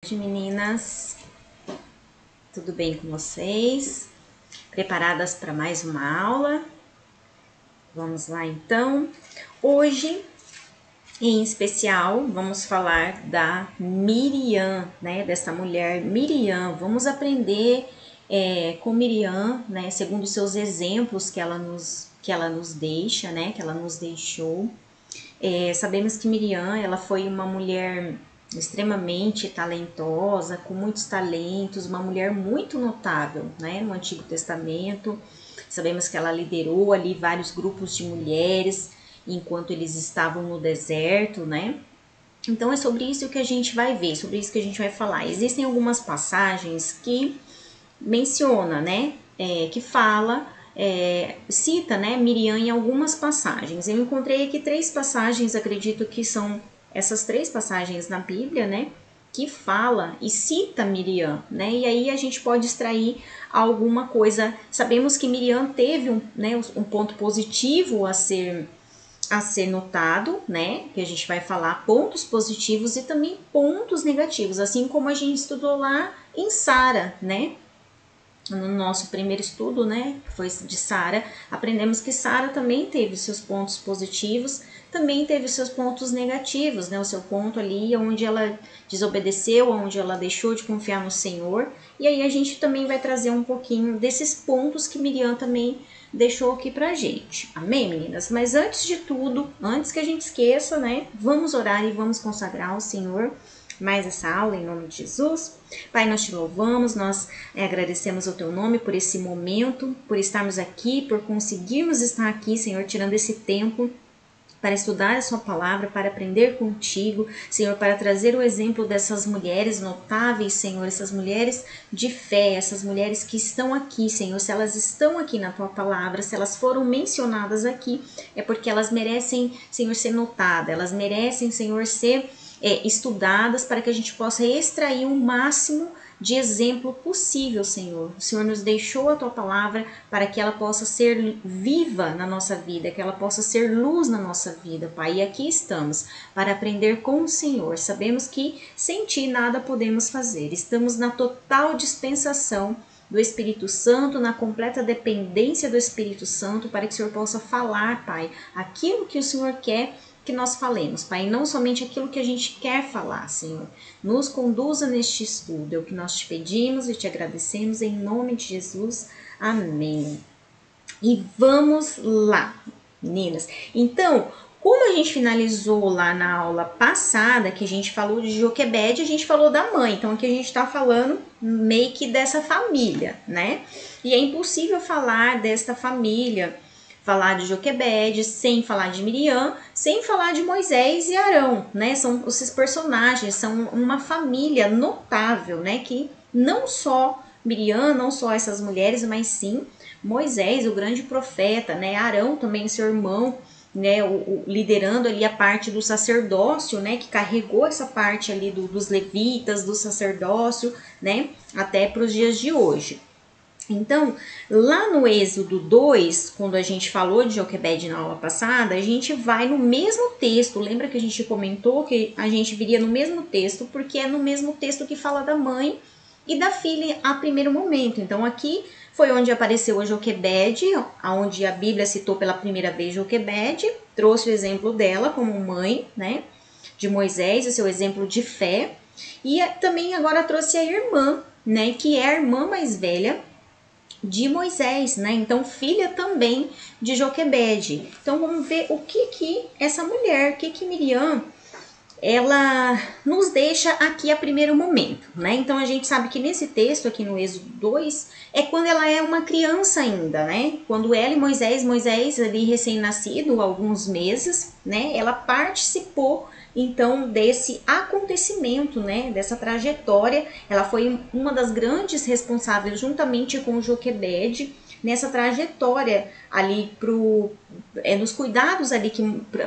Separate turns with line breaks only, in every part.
noite, meninas. Tudo bem com vocês? Preparadas para mais uma aula? Vamos lá então. Hoje, em especial, vamos falar da Miriam, né? Dessa mulher Miriam. Vamos aprender com Miriam, né? Segundo os seus exemplos que ela nos deixa, né? Que ela nos deixou. Sabemos que Miriam, ela foi uma mulher extremamente talentosa, com muitos talentos, uma mulher muito notável, né, no Antigo Testamento. Sabemos que ela liderou ali vários grupos de mulheres enquanto eles estavam no deserto, né? Então é sobre isso que a gente vai ver, sobre isso que a gente vai falar. Existem algumas passagens que menciona, né, que fala, cita, né, Miriam em algumas passagens. Eu encontrei aqui 3 passagens, acredito que são essas 3 passagens na Bíblia, né, que fala e cita Miriam, né, e aí a gente pode extrair alguma coisa. Sabemos que Miriam teve um ponto positivo a ser notado, né, que a gente vai falar pontos positivos e também pontos negativos, assim como a gente estudou lá em Sara, né. No nosso primeiro estudo, né, que foi de Sara, aprendemos que Sara também teve seus pontos positivos, também teve seus pontos negativos, né, o seu ponto ali onde ela desobedeceu, onde ela deixou de confiar no Senhor, e aí a gente também vai trazer um pouquinho desses pontos que Miriam também deixou aqui pra gente. Amém, meninas? Mas antes de tudo, antes que a gente esqueça, né, vamos orar e vamos consagrar ao Senhor mais essa aula em nome de Jesus. Pai, nós te louvamos, nós agradecemos o teu nome por esse momento, por estarmos aqui, por conseguirmos estar aqui, Senhor, tirando esse tempo para estudar a sua palavra, para aprender contigo, Senhor, para trazer o exemplo dessas mulheres notáveis, Senhor, essas mulheres de fé, essas mulheres que estão aqui, Senhor, se elas estão aqui na tua palavra, se elas foram mencionadas aqui, é porque elas merecem, Senhor, ser notadas, elas merecem, Senhor, ser estudadas para que a gente possa extrair o máximo de exemplo possível, Senhor. O Senhor nos deixou a tua palavra para que ela possa ser viva na nossa vida, que ela possa ser luz na nossa vida, Pai. E aqui estamos para aprender com o Senhor. Sabemos que sem ti nada podemos fazer. Estamos na total dispensação do Espírito Santo, na completa dependência do Espírito Santo, para que o Senhor possa falar, Pai, aquilo que o Senhor quer que nós falemos, Pai, e não somente aquilo que a gente quer falar, Senhor. Nos conduza neste estudo, é o que nós te pedimos e te agradecemos em nome de Jesus. Amém. E vamos lá, meninas. Então, como a gente finalizou lá na aula passada, que a gente falou de Joquebede, a gente falou da mãe. Então, aqui a gente tá falando meio que dessa família, né? E é impossível falar desta família, falar de Joquebede, sem falar de Miriam, sem falar de Moisés e Arão, né? São esses personagens, são uma família notável, né? Que não só Miriam, não só essas mulheres, mas sim Moisés, o grande profeta, né? Arão também, seu irmão, né? Liderando ali a parte do sacerdócio, né? Que carregou essa parte ali dos levitas, do sacerdócio, né? Até para os dias de hoje. Então, lá no Êxodo 2, quando a gente falou de Joquebede na aula passada, a gente vai no mesmo texto. Lembra que a gente comentou que a gente viria no mesmo texto, porque é no mesmo texto que fala da mãe e da filha a primeiro momento. Então, aqui foi onde apareceu a Joquebede, onde a Bíblia citou pela primeira vez Joquebede, trouxe o exemplo dela como mãe, né, de Moisés, o seu exemplo de fé, e também agora trouxe a irmã, né, que é a irmã mais velha de Moisés, né? Então, filha também de Joquebede. Então, vamos ver o que essa mulher, o que Miriam, ela nos deixa aqui a primeiro momento, né? Então, a gente sabe que nesse texto aqui no Êxodo 2, é quando ela é uma criança ainda, né? Quando ela e Moisés ali recém-nascido, alguns meses, né? Ela participou então desse acontecimento, né, dessa trajetória. Ela foi uma das grandes responsáveis, juntamente com Joquebede, nessa trajetória ali nos cuidados ali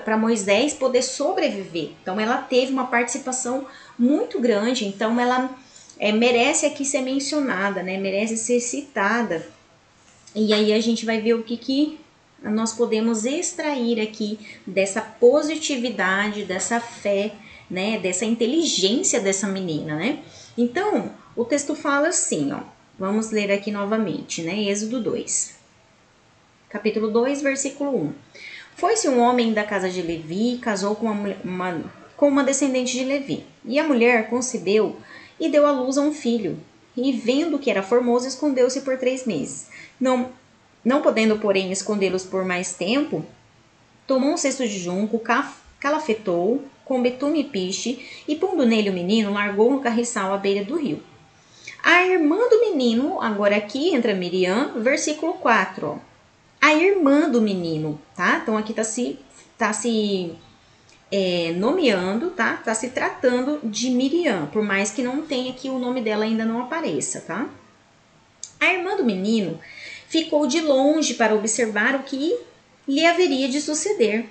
para Moisés poder sobreviver. Então ela teve uma participação muito grande, então ela merece aqui ser mencionada, né, merece ser citada. E aí a gente vai ver o que nós podemos extrair aqui dessa positividade, dessa fé, né, dessa inteligência dessa menina, né? Então, o texto fala assim, ó. Vamos ler aqui novamente, né? Êxodo 2. Capítulo 2, versículo 1. Foi-se um homem da casa de Levi, casou com uma descendente de Levi. E a mulher concebeu e deu à luz a um filho. E vendo que era formoso, escondeu-se por 3 meses. Não podendo, porém, escondê-los por mais tempo, tomou um cesto de junco, calafetou com betume e piche, e pondo nele o menino, largou no carriçal à beira do rio. A irmã do menino, agora aqui entra Miriam, versículo 4, ó. A irmã do menino, tá? Então aqui tá se nomeando, tá? Tá se tratando de Miriam, por mais que não tenha aqui o nome dela ainda não apareça, tá? A irmã do menino ficou de longe para observar o que lhe haveria de suceder.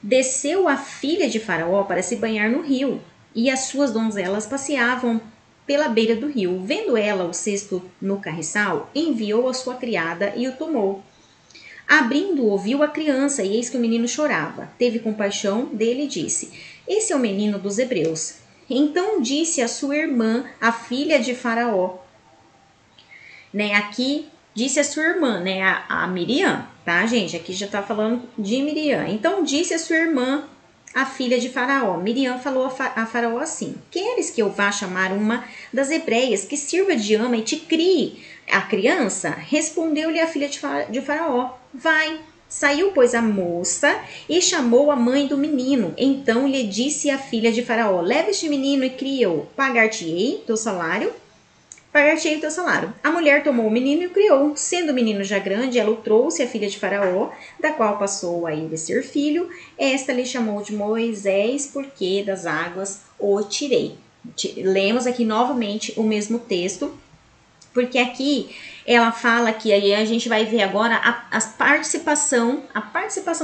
Desceu a filha de Faraó para se banhar no rio, e as suas donzelas passeavam pela beira do rio. Vendo ela o cesto no carriçal, enviou a sua criada e o tomou. Abrindo-o, viu a criança, e eis que o menino chorava. Teve compaixão dele e disse: Esse é o menino dos hebreus. Então disse a sua irmã, a filha de Faraó, né? Aqui disse a sua irmã, né? A Miriam, tá, gente? Aqui já tá falando de Miriam. Então disse a sua irmã, a filha de Faraó. Miriam falou a Faraó assim: Queres que eu vá chamar uma das hebreias que sirva de ama e te crie a criança? Respondeu-lhe a filha de Faraó: Vai. Saiu, pois, a moça e chamou a mãe do menino. Então lhe disse a filha de Faraó: Leva este menino e cria-o. Pagar-te-ei teu salário. Pagar-te-ei o teu salário. A mulher tomou o menino e o criou. Sendo o menino já grande, ela o trouxe à filha de Faraó, da qual passou a ele ser filho. Esta lhe chamou de Moisés, porque das águas o tirei. Lemos aqui novamente o mesmo texto, porque aqui ela fala que aí a gente vai ver agora a participação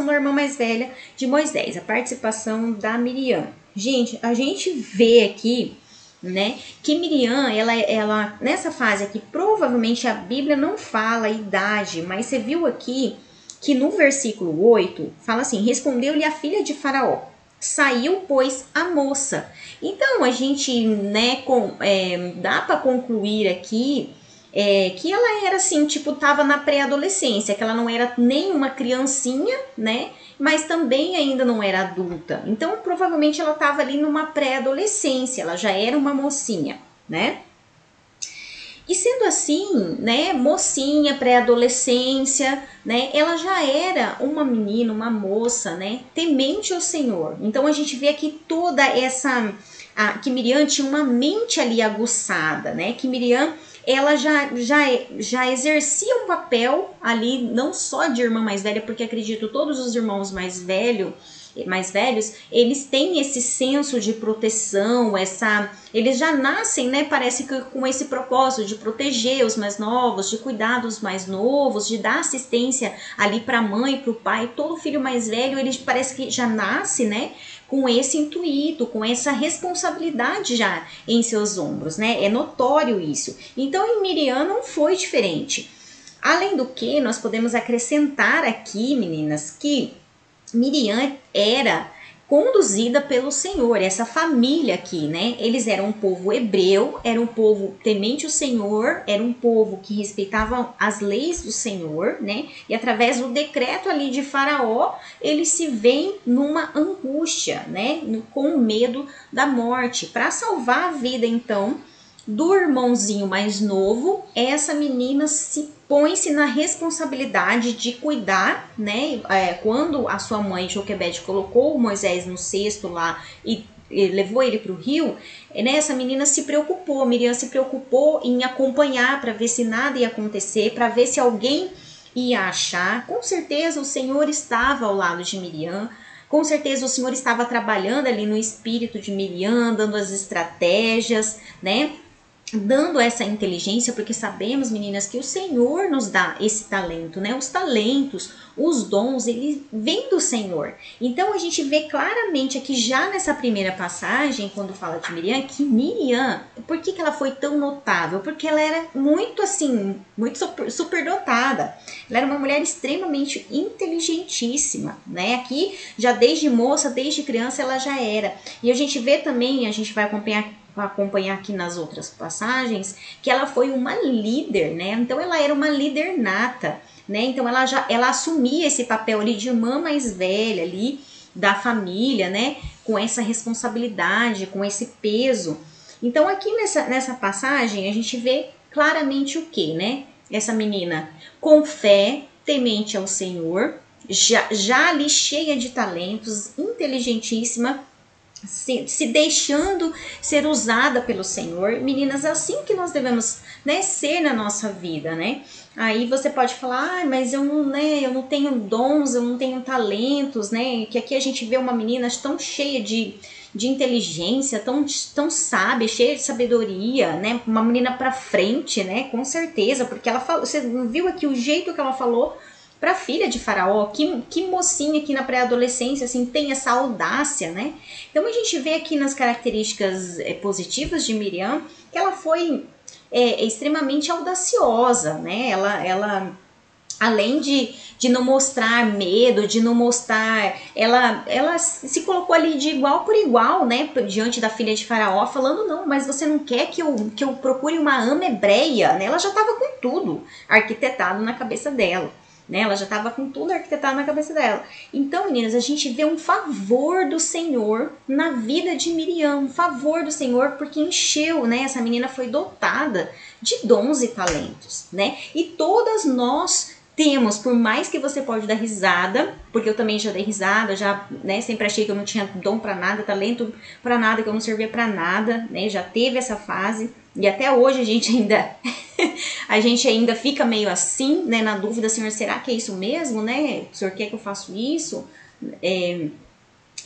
da irmã mais velha de Moisés, a participação da Miriam. Gente, a gente vê aqui, né, que Miriam, ela nessa fase aqui, provavelmente a Bíblia não fala a idade, mas você viu aqui que no versículo 8 fala assim: respondeu-lhe a filha de Faraó. Saiu, pois, a moça. Então, a gente, né, dá para concluir aqui que ela era assim, tipo, tava na pré-adolescência, que ela não era nem uma criancinha, né, mas também ainda não era adulta. Então, provavelmente ela tava ali numa pré-adolescência, ela já era uma mocinha, né. E sendo assim, né, mocinha, pré-adolescência, né, ela já era uma menina, uma moça, né, temente ao Senhor. Então a gente vê aqui toda que Miriam tinha uma mente ali aguçada, né, que Miriam, ela já exercia um papel ali, não só de irmã mais velha, porque acredito todos os irmãos mais velhos, eles têm esse senso de proteção, eles já nascem, né, parece que com esse propósito de proteger os mais novos, de cuidar dos mais novos, de dar assistência ali para a mãe, para o pai. Todo filho mais velho, ele parece que já nasce, né, com esse intuito, com essa responsabilidade já em seus ombros, né? É notório isso. Então, em Miriam não foi diferente. Além do que, nós podemos acrescentar aqui, meninas, que Miriam era conduzida pelo Senhor, essa família aqui, né? Eles eram um povo hebreu, era um povo temente ao Senhor, era um povo que respeitava as leis do Senhor, né? E através do decreto ali de Faraó, eles se veem numa angústia, né? Com medo da morte. Para salvar a vida, então, do irmãozinho mais novo, essa menina põe-se na responsabilidade de cuidar, né? Quando a sua mãe, Joquebede, colocou Moisés no cesto lá e levou ele para o rio, né, essa menina se preocupou, Miriam se preocupou em acompanhar para ver se nada ia acontecer, para ver se alguém ia achar. Com certeza o Senhor estava ao lado de Miriam, com certeza o Senhor estava trabalhando ali no espírito de Miriam, dando as estratégias, né? Dando essa inteligência, porque sabemos, meninas, que o Senhor nos dá esse talento, né? Os talentos, os dons, eles vêm do Senhor. Então a gente vê claramente aqui já nessa primeira passagem, quando fala de Miriam, que Miriam, por que ela foi tão notável? Porque ela era muito assim, muito superdotada. Ela era uma mulher extremamente inteligentíssima, né? Aqui, já desde moça, desde criança, ela já era. E a gente vê também, a gente vai acompanhar acompanhar aqui nas outras passagens, que ela foi uma líder, né? Então ela era uma líder nata, né? Então ela assumia esse papel ali de irmã mais velha ali da família, né? Com essa responsabilidade, com esse peso. Então aqui nessa passagem a gente vê claramente o que, né? Essa menina com fé, temente ao Senhor, já ali cheia de talentos, inteligentíssima, se deixando ser usada pelo Senhor. Meninas, assim que nós devemos, né, ser na nossa vida, né? Aí você pode falar, mas eu não tenho dons, eu não tenho talentos, né? Que aqui a gente vê uma menina tão cheia de inteligência, tão sábia, cheia de sabedoria, né? Uma menina pra frente, né? Com certeza, porque ela falou, você viu aqui o jeito que ela falou para a filha de Faraó, que mocinha que na pré-adolescência assim, tem essa audácia, né? Então a gente vê aqui nas características positivas de Miriam que ela foi extremamente audaciosa, né? Ela além de não mostrar medo, de não mostrar, ela se colocou ali de igual por igual, né, diante da filha de Faraó, falando, não, mas você não quer que eu procure uma ama hebreia, né? Ela já estava com tudo arquitetado na cabeça dela. Né? Ela já estava com tudo arquitetado na cabeça dela. Então, meninas, a gente vê um favor do Senhor na vida de Miriam, um favor do Senhor, porque encheu, né? Essa menina foi dotada de dons e talentos, né? E todas nós temos, por mais que você pode dar risada, porque eu também já dei risada, já, né, sempre achei que eu não tinha dom para nada, talento para nada, que eu não servia para nada, né? Já teve essa fase e até hoje a gente ainda fica meio assim, né, na dúvida, Senhor, será que é isso mesmo, né? O Senhor quer que eu faça isso?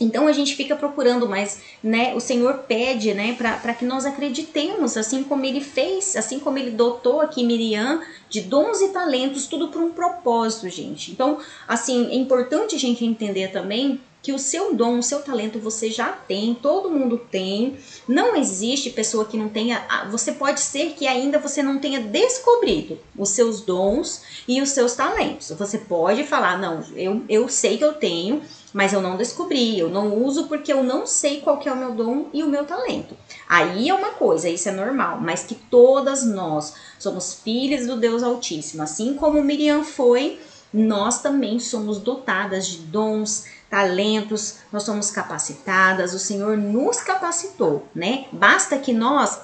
Então a gente fica procurando, mas, né, o Senhor pede, né, para que nós acreditemos, assim como Ele fez, assim como Ele dotou aqui Miriam de dons e talentos, tudo por um propósito, gente. Então, assim, é importante a gente entender também que o seu dom, o seu talento você já tem, todo mundo tem, não existe pessoa que não tenha, você pode ser que ainda você não tenha descobrido os seus dons e os seus talentos. Você pode falar, não, eu sei que eu tenho, mas eu não descobri, eu não uso porque eu não sei qual que é o meu dom e o meu talento. Aí é uma coisa, isso é normal, mas que todas nós somos filhas do Deus Altíssimo, assim como Miriam foi, nós também somos dotadas de dons, talentos, nós somos capacitadas, o Senhor nos capacitou, né? Basta que nós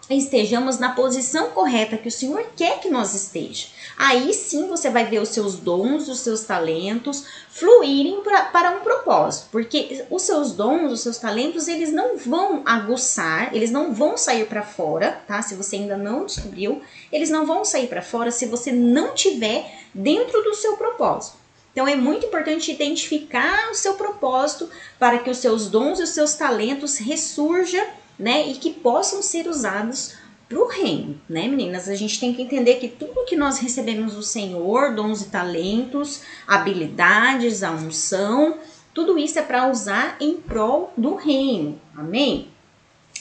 estejamos na posição correta que o Senhor quer que nós estejamos. Aí sim você vai ver os seus dons, os seus talentos fluírem para um propósito, porque os seus dons, os seus talentos, eles não vão aguçar, eles não vão sair para fora, tá? Se você ainda não descobriu, eles não vão sair para fora se você não tiver dentro do seu propósito. Então é muito importante identificar o seu propósito para que os seus dons e os seus talentos ressurjam, né, e que possam ser usados para o reino, né, meninas? A gente tem que entender que tudo que nós recebemos do Senhor, dons e talentos, habilidades, a unção, tudo isso é para usar em prol do reino, amém?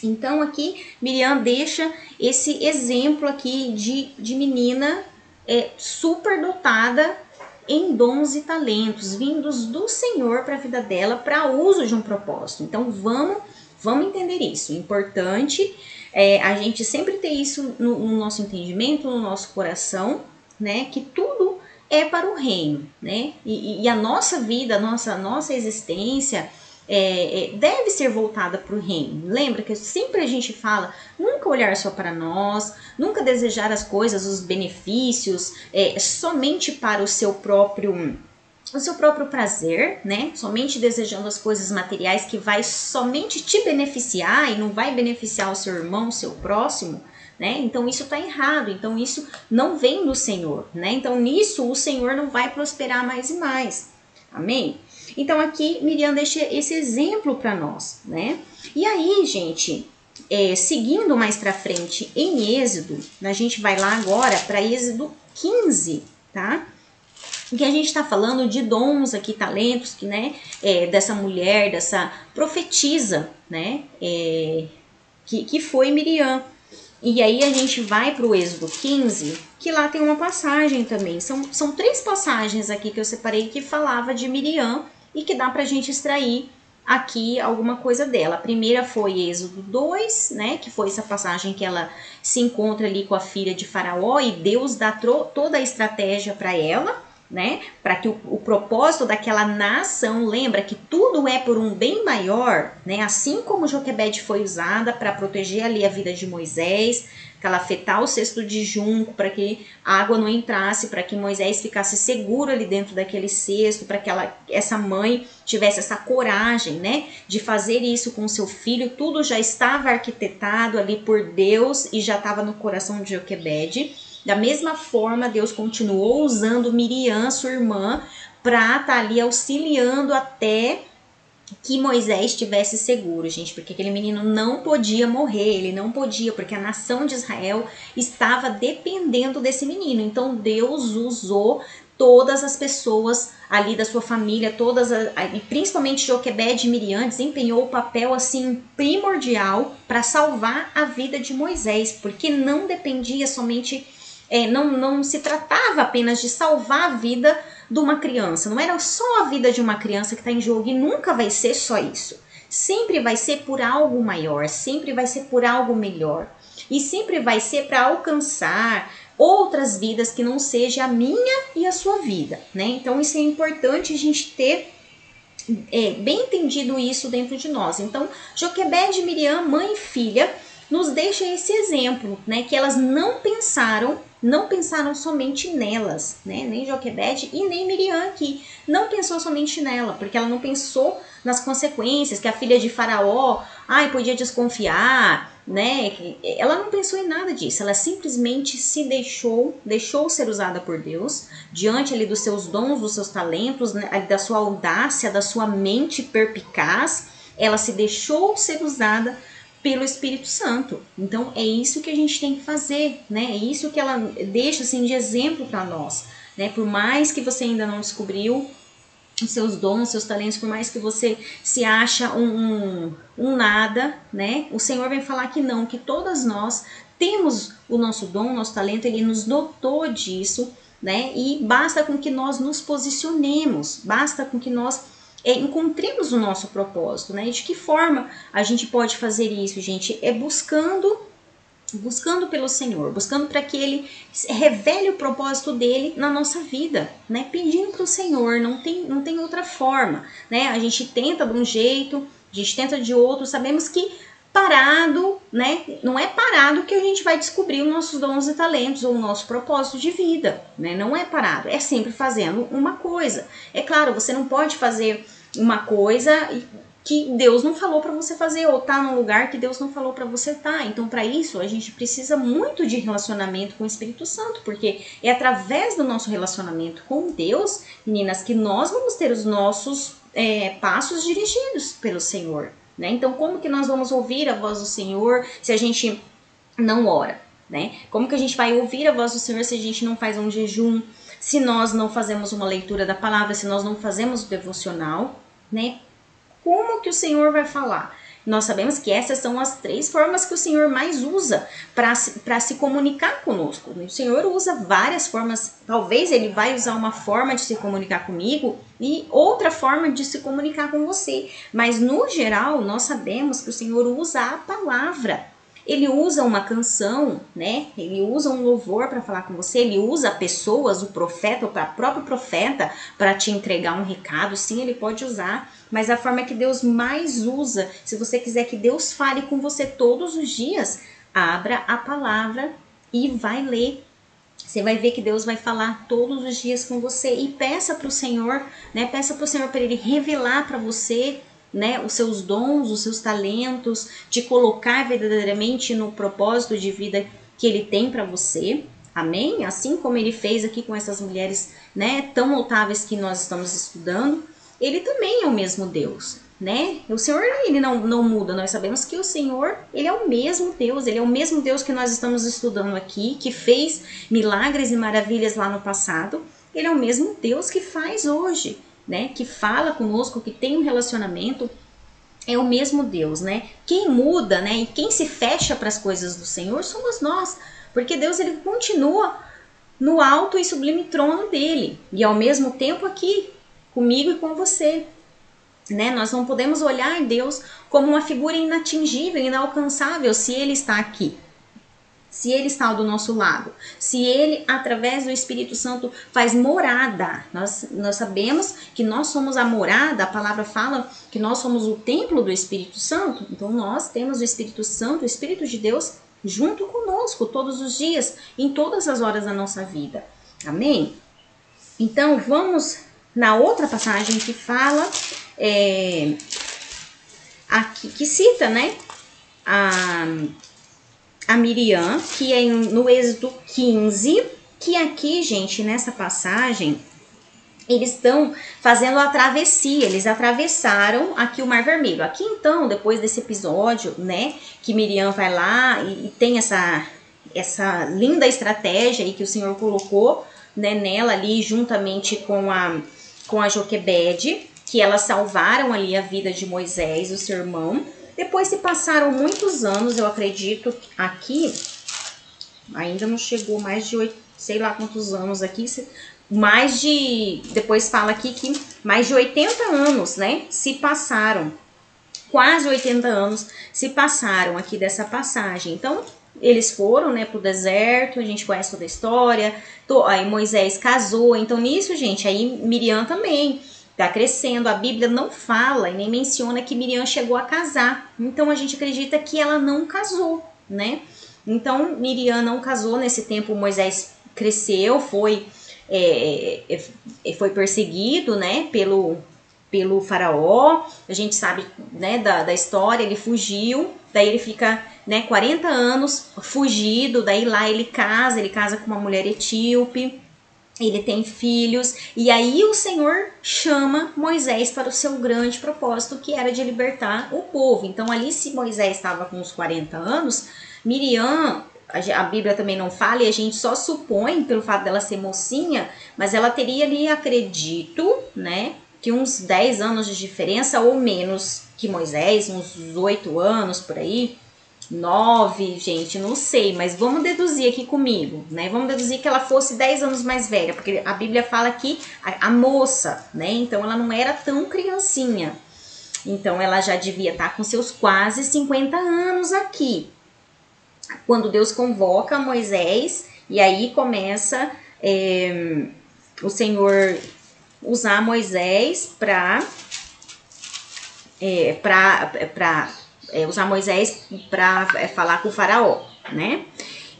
Então aqui Miriam deixa esse exemplo aqui de menina super dotada em dons e talentos vindos do Senhor para a vida dela, para uso de um propósito. Então vamos entender isso. Importante a gente sempre ter isso no nosso entendimento, no nosso coração, né? Que tudo é para o reino, né? E a nossa vida, a nossa existência deve ser voltada para o reino. Lembra que sempre a gente fala, nunca olhar só para nós, nunca desejar as coisas, os benefícios, somente para o seu próprio prazer, né? Somente desejando as coisas materiais que vai somente te beneficiar e não vai beneficiar o seu irmão, o seu próximo, né? Então isso está errado, então isso não vem do Senhor, né? Então nisso o Senhor não vai prosperar mais e mais, amém? Então aqui Miriam deixa esse exemplo para nós, né? E aí, gente, seguindo mais para frente em Êxodo, a gente vai lá agora para Êxodo 15, tá? Que a gente está falando de dons aqui, talentos, que, né, dessa mulher, dessa profetisa, né, que foi Miriam. E aí a gente vai para o Êxodo 15, que lá tem uma passagem também. São 3 passagens aqui que eu separei que falava de Miriam e que dá para a gente extrair aqui alguma coisa dela. A primeira foi Êxodo 2, né, que foi essa passagem que ela se encontra ali com a filha de Faraó e Deus dá toda a estratégia para ela, né, para que o propósito daquela nação, lembra que tudo é por um bem maior, né, assim como Joquebede foi usada para proteger ali a vida de Moisés, calafetar o cesto de junco para que a água não entrasse, para que Moisés ficasse seguro ali dentro daquele cesto, para que essa mãe tivesse essa coragem, né, de fazer isso com seu filho. Tudo já estava arquitetado ali por Deus e já estava no coração de Joquebede. Da mesma forma, Deus continuou usando Miriam, sua irmã, para estar ali auxiliando até que Moisés estivesse seguro, gente, porque aquele menino não podia morrer, ele não podia, porque a nação de Israel estava dependendo desse menino. Então Deus usou todas as pessoas ali da sua família, e principalmente Joquebede e Miriam, desempenhou o papel assim primordial para salvar a vida de Moisés, porque não dependia somente, não se tratava apenas de salvar a vida de uma criança, não era só a vida de uma criança que está em jogo, e nunca vai ser só isso. Sempre vai ser por algo maior, sempre vai ser por algo melhor, e sempre vai ser para alcançar outras vidas que não seja a minha e a sua vida, né? Então isso é importante a gente ter bem entendido isso dentro de nós. Então Joquebede e Miriam, mãe e filha, nos deixa esse exemplo, né? Que elas não pensaram somente nelas, né? Nem Joquebede e nem Miriam aqui. Não pensou somente nela, porque ela não pensou nas consequências, que a filha de Faraó, podia desconfiar, né? Ela não pensou em nada disso. Ela simplesmente se deixou ser usada por Deus, diante ali dos seus dons, dos seus talentos, né? Da sua audácia, da sua mente perspicaz. Ela se deixou ser usada pelo Espírito Santo. Então é isso que a gente tem que fazer, né? É isso que ela deixa assim de exemplo para nós, né? Por mais que você ainda não descobriu os seus dons, seus talentos, por mais que você se acha um nada, né? O Senhor vem falar que não, que todas nós temos o nosso dom, o nosso talento, ele nos dotou disso, né? E basta com que nós nos posicionemos, basta com que nós encontremos o nosso propósito, né? E de que forma a gente pode fazer isso, gente? É buscando pelo Senhor, buscando para que Ele revele o propósito dele na nossa vida, né? Pedindo para o Senhor, não tem outra forma, né? A gente tenta de um jeito, a gente tenta de outro, sabemos que parado, né? Não é parado que a gente vai descobrir os nossos dons e talentos ou o nosso propósito de vida, né? Não é parado, é sempre fazendo uma coisa. É claro, você não pode fazer uma coisa que Deus não falou para você fazer, ou tá num lugar que Deus não falou para você estar. Então, para isso, a gente precisa muito de relacionamento com o Espírito Santo, porque é através do nosso relacionamento com Deus, meninas, que nós vamos ter os nossos passos dirigidos pelo Senhor, né? Então, como que nós vamos ouvir a voz do Senhor se a gente não ora, né? Como que a gente vai ouvir a voz do Senhor se a gente não faz um jejum, se nós não fazemos uma leitura da palavra, se nós não fazemos o devocional, né? Como que o Senhor vai falar? Nós sabemos que essas são as 3 formas que o Senhor mais usa para se comunicar conosco. O Senhor usa várias formas, talvez Ele vai usar uma forma de se comunicar comigo e outra forma de se comunicar com você. Mas no geral, nós sabemos que o Senhor usa a palavra. Ele usa uma canção, né? Ele usa um louvor para falar com você, ele usa pessoas, o profeta, o próprio profeta, para te entregar um recado. Sim, ele pode usar, mas a forma que Deus mais usa, se você quiser que Deus fale com você todos os dias, abra a palavra e vai ler. Você vai ver que Deus vai falar todos os dias com você e peça para o Senhor, né? Peça para o Senhor para Ele revelar para você, né, os seus dons, os seus talentos, te colocar verdadeiramente no propósito de vida que Ele tem para você, amém? Assim como Ele fez aqui com essas mulheres, né, tão notáveis que nós estamos estudando, Ele também é o mesmo Deus, né? O Senhor, Ele não muda, nós sabemos que o Senhor, Ele é o mesmo Deus, Ele é o mesmo Deus que nós estamos estudando aqui, que fez milagres e maravilhas lá no passado, Ele é o mesmo Deus que faz hoje, né, que fala conosco, que tem um relacionamento, é o mesmo Deus, né? Quem muda, né, e quem se fecha para as coisas do Senhor somos nós, porque Deus, ele continua no alto e sublime trono dele, e ao mesmo tempo aqui, comigo e com você. né? Nós não podemos olhar Deus como uma figura inatingível, inalcançável, se Ele está aqui. Se Ele está do nosso lado, se Ele, através do Espírito Santo, faz morada. Nós sabemos que nós somos a morada, a palavra fala que nós somos o templo do Espírito Santo. Então nós temos o Espírito Santo, o Espírito de Deus, junto conosco todos os dias, em todas as horas da nossa vida. Amém? Então vamos na outra passagem que fala, aqui, que cita, né, a Miriam, que é no Êxodo 15, que aqui, gente, nessa passagem, eles estão fazendo a travessia, eles atravessaram aqui o Mar Vermelho. Aqui, então, depois desse episódio, né, que Miriam vai lá e tem essa linda estratégia aí que o Senhor colocou, né, nela ali, juntamente com a Joquebede, que elas salvaram ali a vida de Moisés, o seu irmão. Depois se passaram muitos anos, eu acredito, aqui, ainda não chegou mais de 8, sei lá quantos anos aqui, depois fala aqui que mais de 80 anos, né, se passaram, quase 80 anos se passaram aqui dessa passagem. Então, eles foram, né, pro deserto, a gente conhece toda a história, aí Moisés casou, então nisso, gente, aí Miriam também está crescendo. A Bíblia não fala e nem menciona que Miriam chegou a casar. Então a gente acredita que ela não casou, né? Então Miriam não casou nesse tempo. Moisés cresceu, foi perseguido, né? Pelo faraó. A gente sabe, né, da história. Ele fugiu. Daí ele fica, né, 40 anos fugido. Daí lá ele casa com uma mulher etíope. Ele tem filhos, e aí o Senhor chama Moisés para o seu grande propósito, que era de libertar o povo. Então ali, se Moisés estava com uns 40 anos, Miriam, a Bíblia também não fala, e a gente só supõe pelo fato dela ser mocinha, mas ela teria ali, acredito, né, que uns 10 anos de diferença ou menos que Moisés, uns 8 anos por aí. 9, gente, não sei, mas vamos deduzir aqui comigo, né? Vamos deduzir que ela fosse 10 anos mais velha, porque a Bíblia fala que a moça, né? Então ela não era tão criancinha. Então ela já devia estar com seus quase 50 anos aqui. Quando Deus convoca Moisés, e aí começa o Senhor usar Moisés usar Moisés para falar com o faraó, né?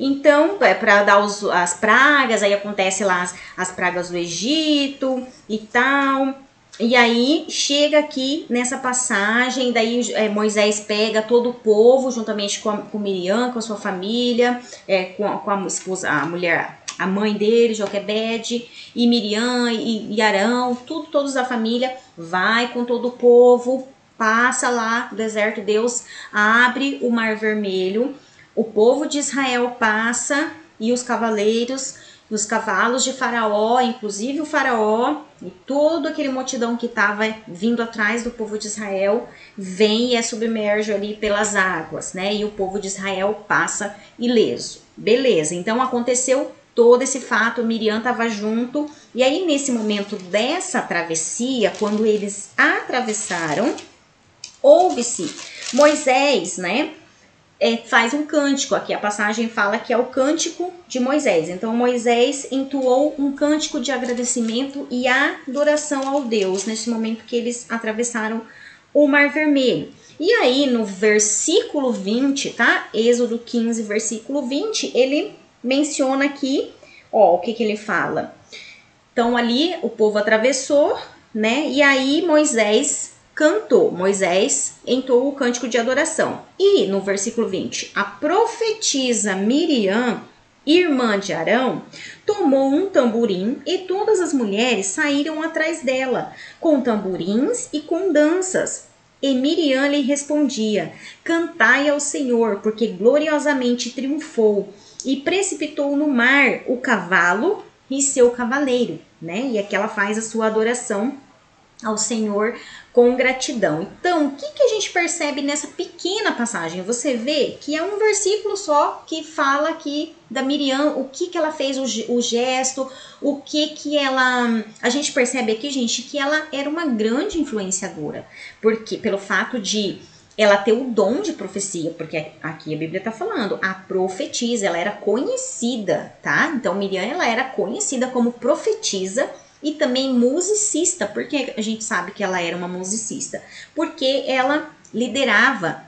Então, para dar as pragas, aí acontece lá as pragas do Egito e tal. E aí chega aqui nessa passagem, daí Moisés pega todo o povo, juntamente com Miriam, com a sua família, com a esposa, a mulher, a mãe dele, Joquebede, e Miriam e Arão, todos da família, vai com todo o povo, passa lá no deserto, Deus abre o Mar Vermelho, o povo de Israel passa e os cavalos de Faraó, inclusive o Faraó e todo aquele multidão que estava vindo atrás do povo de Israel, vem e é submerso ali pelas águas, né? E o povo de Israel passa ileso. Beleza, então aconteceu todo esse fato, Miriam estava junto, e aí nesse momento dessa travessia, quando eles atravessaram, ouve-se Moisés, né, faz um cântico, aqui a passagem fala que é o cântico de Moisés, então Moisés entoou um cântico de agradecimento e adoração ao Deus, nesse momento que eles atravessaram o Mar Vermelho. E aí no versículo 20, tá, Êxodo 15, versículo 20, ele menciona aqui, ó, o que ele fala. Então ali o povo atravessou, né, e aí Moisés entoou o cântico de adoração. E no versículo 20, a profetisa Miriam, irmã de Arão, tomou um tamborim e todas as mulheres saíram atrás dela, com tamborins e com danças. E Miriam lhe respondia: cantai ao Senhor, porque gloriosamente triunfou, e precipitou no mar o cavalo e seu cavaleiro, né? E aqui ela faz a sua adoração ao Senhor com gratidão. Então, o que a gente percebe nessa pequena passagem? Você vê que é um versículo só que fala aqui da Miriam, o que ela fez, o gesto, o que ela... A gente percebe aqui, gente, que ela era uma grande influenciadora, porque pelo fato de ela ter o dom de profecia, porque aqui a Bíblia está falando, a profetisa, ela era conhecida, tá? Então, Miriam, ela era conhecida como profetisa, e também musicista. Porque a gente sabe que ela era uma musicista? Porque ela liderava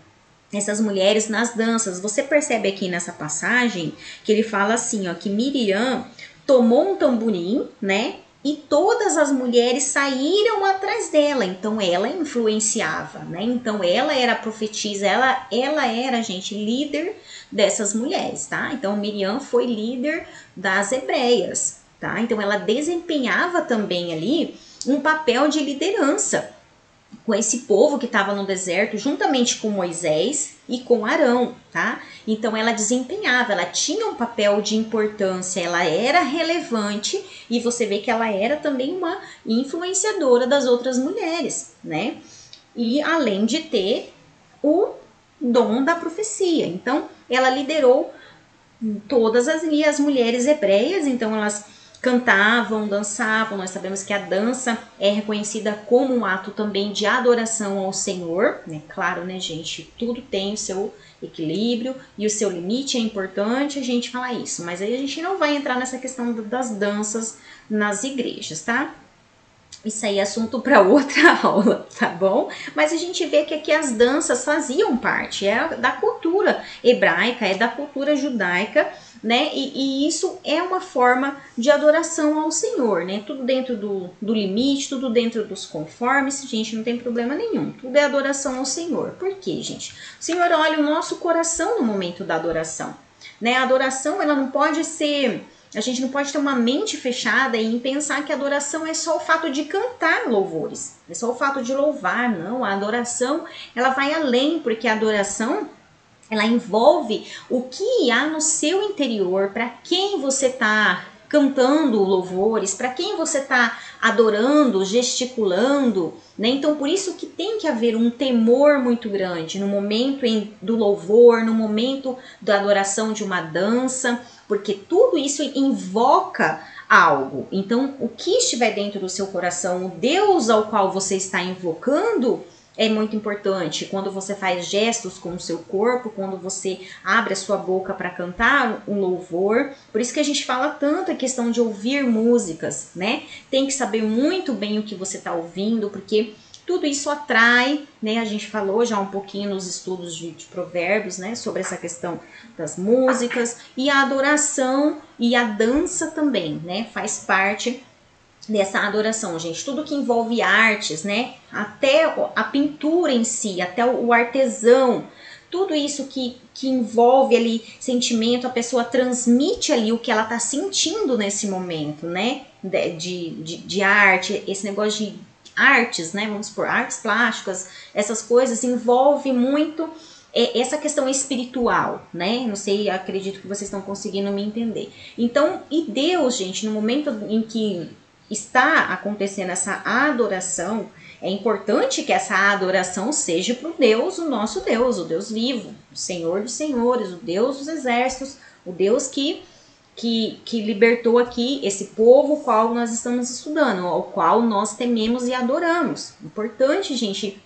essas mulheres nas danças. Você percebe aqui nessa passagem que ele fala assim, ó, que Miriam tomou um tamborim, né? E todas as mulheres saíram atrás dela. Então ela influenciava, né? Então ela era profetisa, ela era, gente, líder dessas mulheres, tá? Então Miriam foi líder das hebreias. Tá? Então ela desempenhava também ali um papel de liderança com esse povo que estava no deserto, juntamente com Moisés e com Arão, tá? Então ela desempenhava, ela tinha um papel de importância, ela era relevante, e você vê que ela era também uma influenciadora das outras mulheres, né? E além de ter o dom da profecia. Então ela liderou todas as mulheres hebreias, então elas cantavam, dançavam. Nós sabemos que a dança é reconhecida como um ato também de adoração ao Senhor, né? Claro, né, gente? Tudo tem o seu equilíbrio e o seu limite, é importante a gente falar isso. Mas aí a gente não vai entrar nessa questão das danças nas igrejas, tá? Isso aí é assunto para outra aula, tá bom? Mas a gente vê que aqui as danças faziam parte, é da cultura hebraica, é da cultura judaica, né? E isso é uma forma de adoração ao Senhor, né? Tudo dentro do limite, tudo dentro dos conformes, gente, não tem problema nenhum. Tudo é adoração ao Senhor. Por quê, gente? O Senhor olha o nosso coração no momento da adoração, né? A adoração, ela não pode ser... A gente não pode ter uma mente fechada em pensar que a adoração é só o fato de cantar louvores, é só o fato de louvar. Não, a adoração, ela vai além, porque a adoração, ela envolve o que há no seu interior, para quem você está cantando louvores, para quem você está adorando, gesticulando, né? Então, por isso que tem que haver um temor muito grande no momento do louvor, no momento da adoração de uma dança, porque tudo isso invoca algo. Então, o que estiver dentro do seu coração, o Deus ao qual você está invocando, é muito importante. Quando você faz gestos com o seu corpo, quando você abre a sua boca para cantar um louvor. Por isso que a gente fala tanto a questão de ouvir músicas, né? Tem que saber muito bem o que você está ouvindo, porque tudo isso atrai, né? A gente falou já um pouquinho nos estudos de provérbios, né? Sobre essa questão das músicas, e a adoração e a dança também, né? Faz parte dessa adoração, gente. Tudo que envolve artes, né? Até a pintura em si, até o artesão, tudo isso que envolve ali sentimento, a pessoa transmite ali o que ela tá sentindo nesse momento, né? De arte, esse negócio de artes, né? Vamos supor, artes plásticas, essas coisas envolve muito essa questão espiritual, né? Não sei, acredito que vocês estão conseguindo me entender. Então, e Deus, gente, no momento em que está acontecendo essa adoração, é importante que essa adoração seja para o Deus, o nosso Deus, o Deus vivo, o Senhor dos senhores, o Deus dos exércitos, o Deus que libertou aqui esse povo, o qual nós estamos estudando, ao qual nós tememos e adoramos. Importante, gente,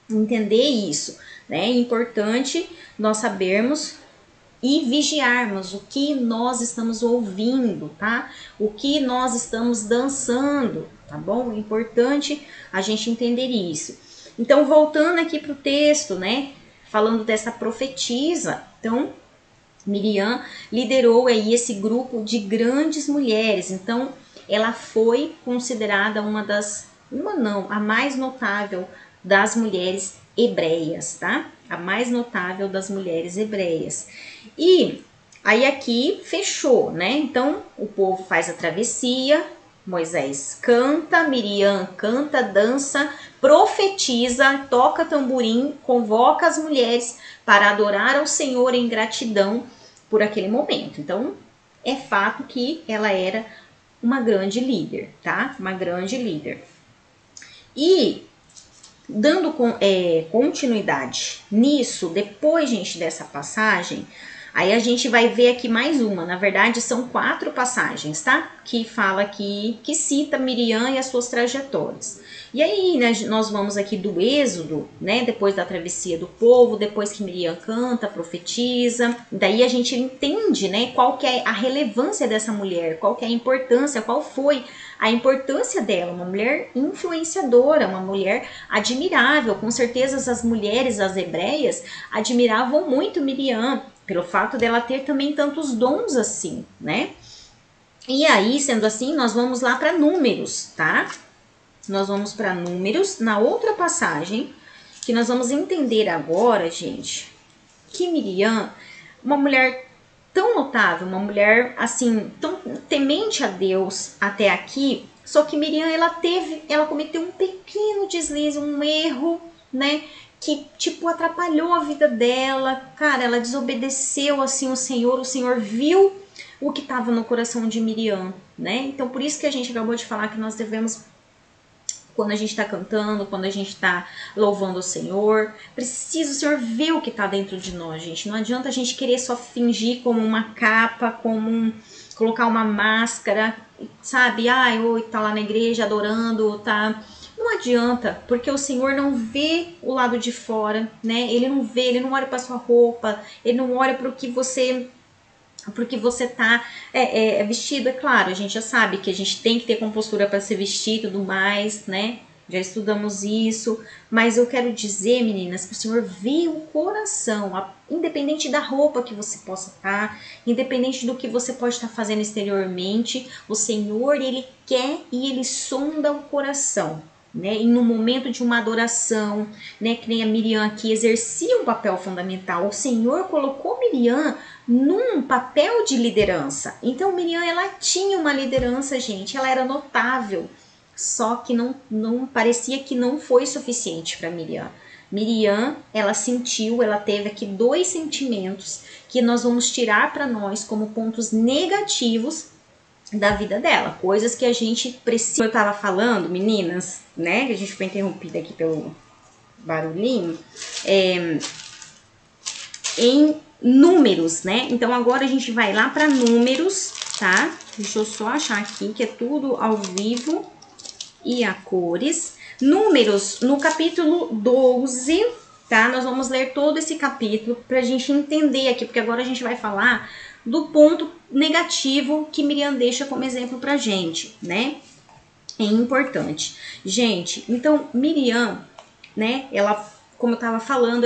entender isso, né? É importante nós sabermos e vigiarmos o que nós estamos ouvindo, tá? O que nós estamos dançando, tá bom? É importante a gente entender isso. Então, voltando aqui para o texto, né? Falando dessa profetisa, então, Miriam liderou aí esse grupo de grandes mulheres. Então, ela foi considerada a mais notável das mulheres hebreias, tá? A mais notável das mulheres hebreias. E aí aqui fechou, né? Então, o povo faz a travessia, Moisés canta, Miriam canta, dança, profetiza, toca tamborim, convoca as mulheres para adorar ao Senhor em gratidão por aquele momento. Então, é fato que ela era uma grande líder, tá? Uma grande líder. E dando continuidade nisso, depois, gente, dessa passagem, aí a gente vai ver aqui mais uma. Na verdade, são 4 passagens, tá? Que fala aqui, que cita Miriam e as suas trajetórias. E aí, né, nós vamos aqui do Êxodo, né? Depois da travessia do povo, depois que Miriam canta, profetiza. Daí a gente entende, né, qual que é a relevância dessa mulher, qual que é a importância, qual foi a importância dela, uma mulher influenciadora, uma mulher admirável. Com certeza as mulheres, as hebreias, admiravam muito Miriam, pelo fato dela ter também tantos dons assim, né? E aí, sendo assim, nós vamos lá para Números, tá? Nós vamos para Números, na outra passagem, que nós vamos entender agora, gente, que Miriam, uma mulher tão notável, uma mulher assim, tão temente a Deus até aqui, só que Miriam, ela cometeu um pequeno deslize, um erro, né, que tipo atrapalhou a vida dela. Cara, ela desobedeceu assim o Senhor viu o que estava no coração de Miriam, né? Então por isso que a gente acabou de falar que nós devemos, quando a gente está cantando, quando a gente está louvando o Senhor, precisa o Senhor ver o que está dentro de nós, gente. Não adianta a gente querer só fingir como uma capa, colocar uma máscara, sabe? Ai, oi, tá lá na igreja adorando, tá? Não adianta, porque o Senhor não vê o lado de fora, né? Ele não vê, ele não olha para sua roupa, ele não olha para o que você tá vestido. É claro, a gente já sabe que a gente tem que ter compostura para se vestir e tudo mais, né? Já estudamos isso, mas eu quero dizer, meninas, que o Senhor vê o coração, independente da roupa que você possa estar, independente do que você pode estar fazendo exteriormente, o Senhor, Ele quer e Ele sonda o coração, né? E no momento de uma adoração, né, que nem a Miriam aqui exercia um papel fundamental, o Senhor colocou Miriam num papel de liderança. Então Miriam, ela tinha uma liderança, gente, ela era notável, só que não parecia que não foi suficiente para Miriam. Miriam, ela teve aqui 2 sentimentos que nós vamos tirar para nós como pontos negativos da vida dela, coisas que a gente precisa. Eu tava falando, meninas, né, que a gente foi interrompida aqui pelo barulhinho, em Números, né? Então agora a gente vai lá para Números, tá? Deixa eu só achar aqui que é tudo ao vivo e a cores. Números, no capítulo 12, tá? Nós vamos ler todo esse capítulo pra gente entender aqui, porque agora a gente vai falar do ponto negativo que Miriam deixa como exemplo pra gente, né? É importante. Gente, então Miriam, né, ela, como eu estava falando,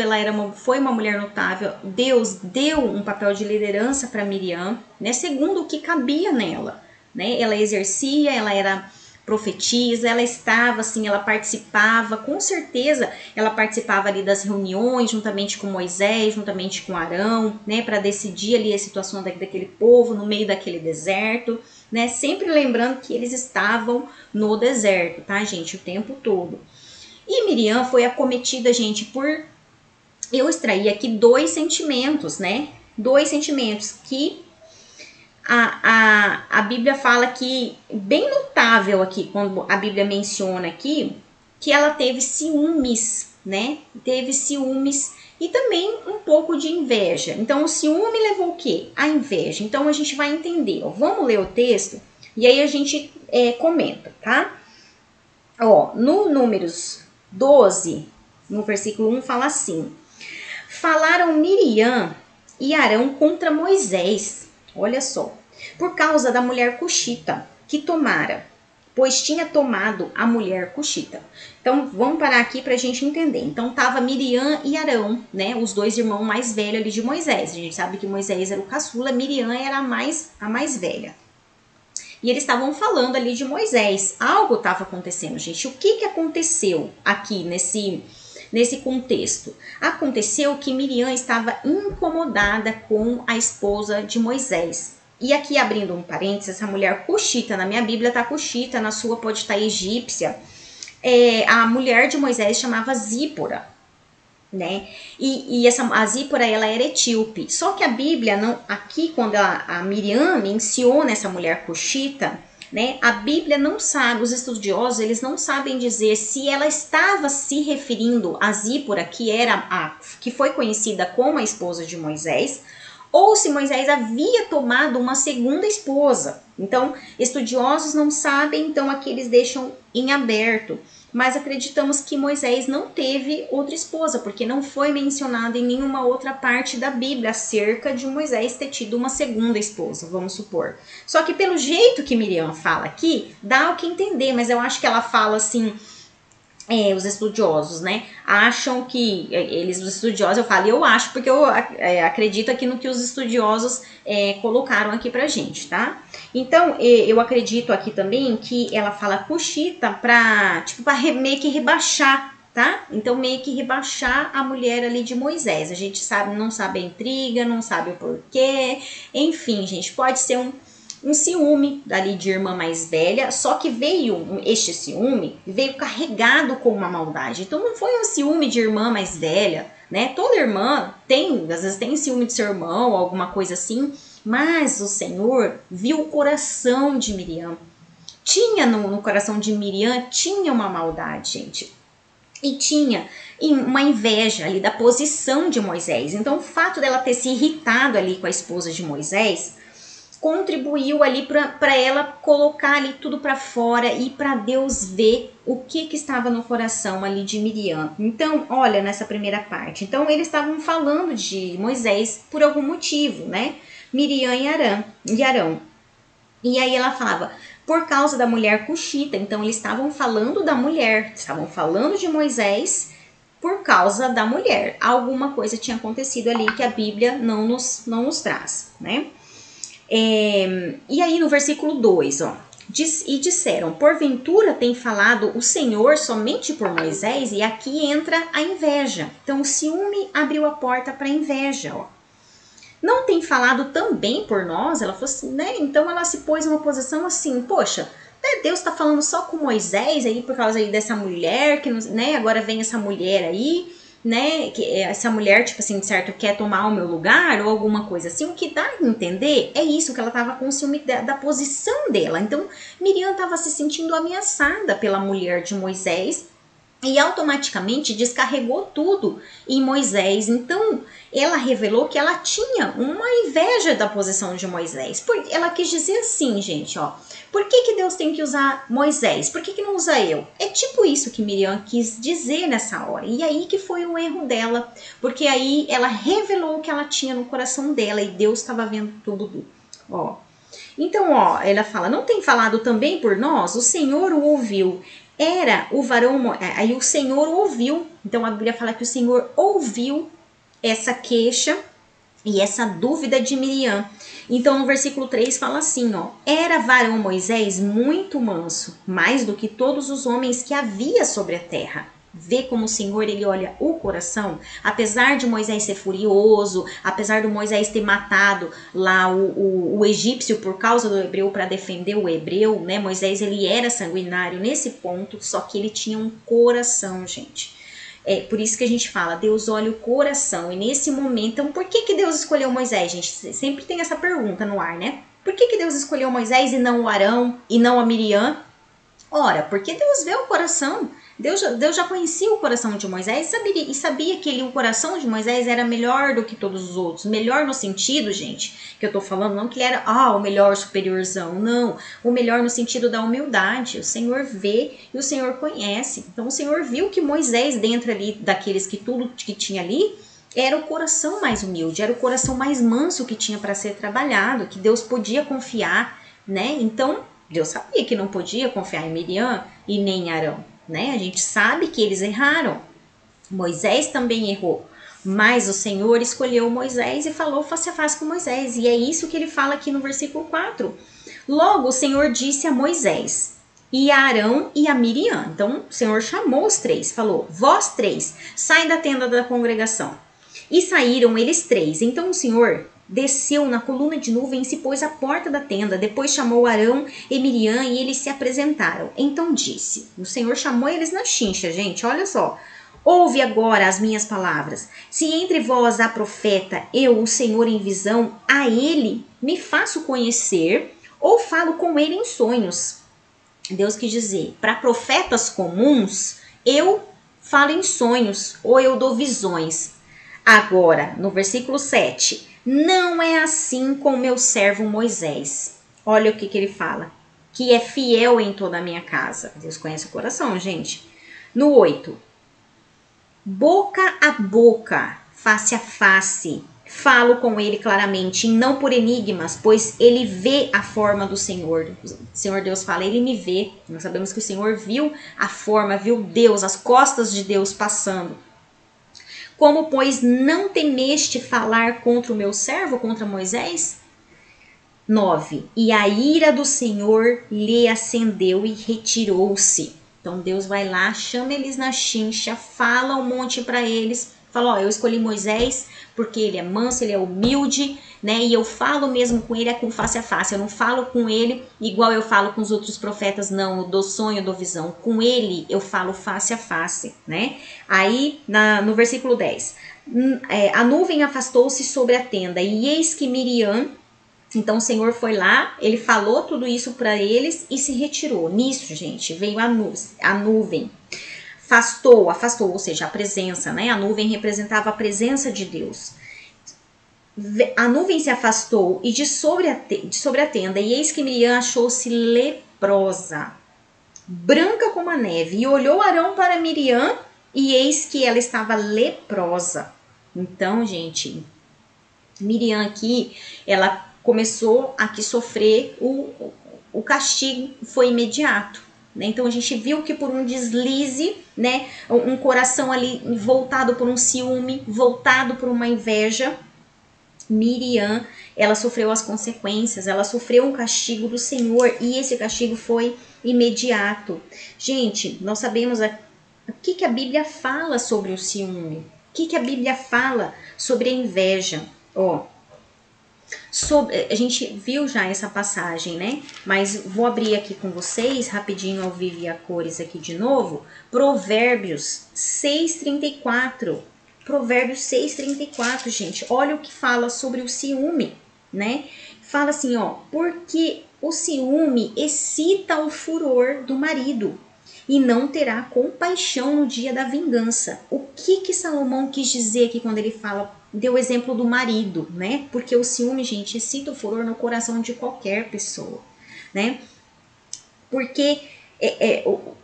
foi uma mulher notável. Deus deu um papel de liderança para Miriam, né, segundo o que cabia nela, né? Ela exercia, ela era profetisa, ela estava assim, ela participava, com certeza, ela participava ali das reuniões juntamente com Moisés, juntamente com Arão, né, para decidir ali a situação daquele povo no meio daquele deserto, né? Sempre lembrando que eles estavam no deserto, tá, gente, o tempo todo. E Miriam foi acometida, gente, por... Eu extraí aqui 2 sentimentos, né? 2 sentimentos que a Bíblia fala que, bem notável aqui, quando a Bíblia menciona aqui, que ela teve ciúmes, né? Teve ciúmes e também um pouco de inveja. Então, o ciúme levou o quê? A inveja. Então, a gente vai entender. Ó, vamos ler o texto e aí a gente comenta, tá? Ó, no Números 12, no versículo 1, fala assim: falaram Miriam e Arão contra Moisés, olha só, por causa da mulher cuxita que tomara, pois tinha tomado a mulher cuxita. Então, vamos parar aqui para a gente entender. Então, tava Miriam e Arão, né, os 2 irmãos mais velhos ali de Moisés. A gente sabe que Moisés era o caçula, Miriam era a mais velha. E eles estavam falando ali de Moisés. Algo estava acontecendo, gente. O que aconteceu aqui nesse contexto? Aconteceu que Miriam estava incomodada com a esposa de Moisés. E aqui, abrindo um parênteses, essa mulher cuxita, na minha Bíblia está cuxita, na sua pode estar egípcia. A mulher de Moisés chamava Zípora, né? E a Zípora, ela era etíope. Só que a Bíblia, não, aqui quando a Miriam menciona essa mulher cuxita, né? A Bíblia não sabe, os estudiosos, eles não sabem dizer se ela estava se referindo a Zípora, que foi conhecida como a esposa de Moisés, ou se Moisés havia tomado uma segunda esposa. Então, estudiosos não sabem, então aqui eles deixam em aberto. Mas acreditamos que Moisés não teve outra esposa, porque não foi mencionado em nenhuma outra parte da Bíblia acerca de Moisés ter tido uma segunda esposa, vamos supor. Só que pelo jeito que Miriam fala aqui, dá o que entender, mas eu acho que ela fala assim... os estudiosos, né, acham que, os estudiosos, eu falo, eu acho, porque eu acredito aqui no que os estudiosos colocaram aqui pra gente, tá? Então, eu acredito aqui também que ela fala Cuxita pra, tipo, pra meio que rebaixar, tá? Então, meio que rebaixar a mulher ali de Moisés. A gente sabe, não sabe a intriga, não sabe o porquê, enfim, gente, pode ser um ciúme ali de irmã mais velha, só que este ciúme veio carregado com uma maldade. Então não foi um ciúme de irmã mais velha, né? Toda irmã às vezes tem ciúme de seu irmão ou alguma coisa assim, mas o Senhor viu o coração de Miriam. Tinha no coração de Miriam, tinha uma maldade, gente. E tinha uma inveja ali da posição de Moisés. Então o fato dela ter se irritado ali com a esposa de Moisés contribuiu ali para ela colocar ali tudo para fora e para Deus ver o que estava no coração ali de Miriam. Então, olha nessa primeira parte. Então, eles estavam falando de Moisés por algum motivo, né? Miriam e Arão. E aí ela falava, por causa da mulher cuxita. Então, eles estavam falando da mulher, estavam falando de Moisés por causa da mulher. Alguma coisa tinha acontecido ali que a Bíblia não nos traz, né? E aí no versículo 2, ó, e disseram, porventura tem falado o Senhor somente por Moisés, e aqui entra a inveja. Então o ciúme abriu a porta para a inveja, ó. Não tem falado também por nós? Ela falou assim, né? Então ela se pôs numa posição assim, poxa, né, Deus está falando só com Moisés aí por causa aí dessa mulher, que, né, agora vem essa mulher aí, né, que essa mulher, tipo assim, certo, quer tomar o meu lugar ou alguma coisa assim. O que dá a entender é isso, que ela estava com ciúme da posição dela. Então, Miriam estava se sentindo ameaçada pela mulher de Moisés e automaticamente descarregou tudo em Moisés. Então, ela revelou que ela tinha uma inveja da posição de Moisés. Ela quis dizer assim, gente, ó, por que Deus tem que usar Moisés? Por que não usa eu? É tipo isso que Miriam quis dizer nessa hora. E aí que foi o erro dela, porque aí ela revelou o que ela tinha no coração dela e Deus estava vendo tudo, ó. Então, ó, ela fala, não tem falado também por nós? O Senhor o ouviu. Era o varão, aí o Senhor ouviu, então a Bíblia fala que o Senhor ouviu essa queixa e essa dúvida de Miriam. Então no versículo 3 fala assim, ó, era varão Moisés muito manso, mais do que todos os homens que havia sobre a terra. Vê como o Senhor, ele olha o coração, apesar de Moisés ser furioso, apesar de Moisés ter matado lá o egípcio por causa do hebreu para defender o hebreu, né? Moisés, ele era sanguinário nesse ponto, só que ele tinha um coração, gente. É por isso que a gente fala, Deus olha o coração, e nesse momento, então por que Deus escolheu Moisés, gente? Sempre tem essa pergunta no ar, né? Por que Deus escolheu Moisés e não o Arão, e não a Miriam? Ora, porque Deus vê o coração. Deus já conhecia o coração de Moisés e sabia que o coração de Moisés era melhor do que todos os outros. Melhor no sentido, gente, que eu tô falando, não que ele era o melhor superiorzão, não. O melhor no sentido da humildade. O Senhor vê e o Senhor conhece. Então o Senhor viu que Moisés, dentro ali daqueles que tudo que tinha ali, era o coração mais humilde, era o coração mais manso que tinha para ser trabalhado, que Deus podia confiar, né? Então Deus sabia que não podia confiar em Miriam e nem em Arão, né? A gente sabe que eles erraram. Moisés também errou. Mas o Senhor escolheu Moisés e falou face a face com Moisés. E é isso que ele fala aqui no versículo 4. Logo o Senhor disse a Moisés e a Arão e a Miriam. Então o Senhor chamou os três, falou, vós três, saem da tenda da congregação. E saíram eles três. Então o Senhor desceu na coluna de nuvem e se pôs à porta da tenda. Depois chamou Arão e Miriam e eles se apresentaram. Então disse, o Senhor chamou eles na chincha, gente, olha só. Ouve agora as minhas palavras. Se entre vós há profeta, eu, o Senhor em visão, a ele me faço conhecer, ou falo com ele em sonhos. Deus quis dizer, para profetas comuns, eu falo em sonhos, ou eu dou visões. Agora, no versículo 7, não é assim com meu servo Moisés. Olha o que ele fala, que é fiel em toda a minha casa. Deus conhece o coração, gente. No 8, boca a boca, face a face, falo com ele claramente, não por enigmas, pois ele vê a forma do Senhor. O Senhor Deus fala, ele me vê. Nós sabemos que o Senhor viu a forma, viu Deus, as costas de Deus passando. Como, pois, não temeste falar contra o meu servo, contra Moisés? 9. E a ira do Senhor lhe acendeu e retirou-se. Então Deus vai lá, chama eles na chincha, fala um monte para eles, fala, ó, eu escolhi Moisés porque ele é manso, ele é humilde, né? E eu falo mesmo com ele com face a face. Eu não falo com ele igual eu falo com os outros profetas, não. Eu dou sonho, eu dou visão. Com ele eu falo face a face, né? Aí no versículo 10, a nuvem afastou-se sobre a tenda e eis que Miriam. Então o Senhor foi lá, ele falou tudo isso para eles e se retirou. Nisso, gente, veio a nuvem. Afastou, ou seja, a presença, né? A nuvem representava a presença de Deus. A nuvem se afastou e de sobre a tenda, e eis que Miriam achou-se leprosa, branca como a neve. E olhou Arão para Miriam, e eis que ela estava leprosa. Então, gente, Miriam aqui, ela começou a sofrer o castigo, foi imediato. Né? Então a gente viu que por um deslize, né, um coração ali voltado por um ciúme, voltado por uma inveja, Miriam, ela sofreu as consequências, ela sofreu um castigo do Senhor e esse castigo foi imediato. Gente, nós sabemos o que a Bíblia fala sobre o ciúme, o que a Bíblia fala sobre a inveja. Ó, a gente viu já essa passagem, né? Mas vou abrir aqui com vocês, rapidinho ao vivo e a cores aqui de novo. Provérbios 6:34. Provérbios 6:34, gente. Olha o que fala sobre o ciúme, né? Fala assim, ó. Porque o ciúme excita o furor do marido e não terá compaixão no dia da vingança. O que Salomão quis dizer aqui quando ele fala, deu o exemplo do marido, né? Porque o ciúme, gente, excita o furor no coração de qualquer pessoa, né? Porque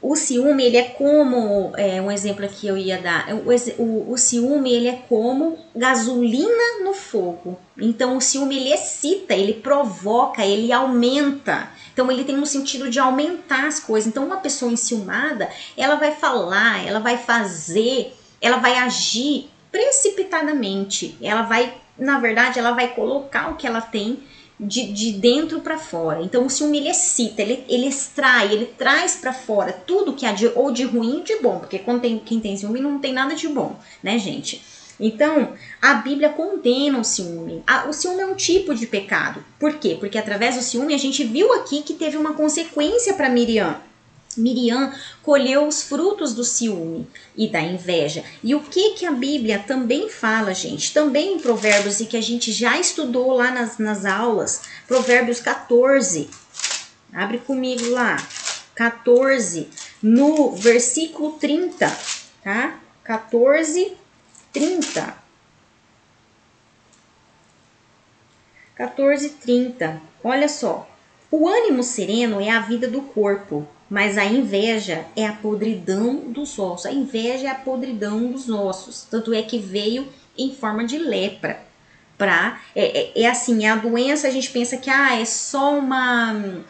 o ciúme, ele é como, um exemplo aqui eu ia dar, o ciúme, ele é como gasolina no fogo. Então o ciúme, ele excita, ele provoca, ele aumenta. Então ele tem um sentido de aumentar as coisas. Então uma pessoa enciumada, ela vai falar, ela vai fazer, ela vai agir precipitadamente. Ela vai, na verdade, ela vai colocar o que ela tem de dentro para fora. Então o ciúme, ele excita, ele extrai, ele traz para fora tudo que há ou de ruim ou de bom, porque quem tem ciúme não tem nada de bom, né, gente? Então a Bíblia condena o ciúme. O ciúme é um tipo de pecado. Por quê? Porque através do ciúme a gente viu aqui que teve uma consequência para Miriam. Miriam colheu os frutos do ciúme e da inveja. E o que a Bíblia também fala, gente? Também em Provérbios, e que a gente já estudou lá nas aulas. Provérbios 14. Abre comigo lá. 14, no versículo 30, tá? 14, 30. 14, 30. Olha só. O ânimo sereno é a vida do corpo, mas a inveja é a podridão dos ossos. A inveja é a podridão dos ossos. Tanto é que veio em forma de lepra. Assim, a doença, a gente pensa que é só uma...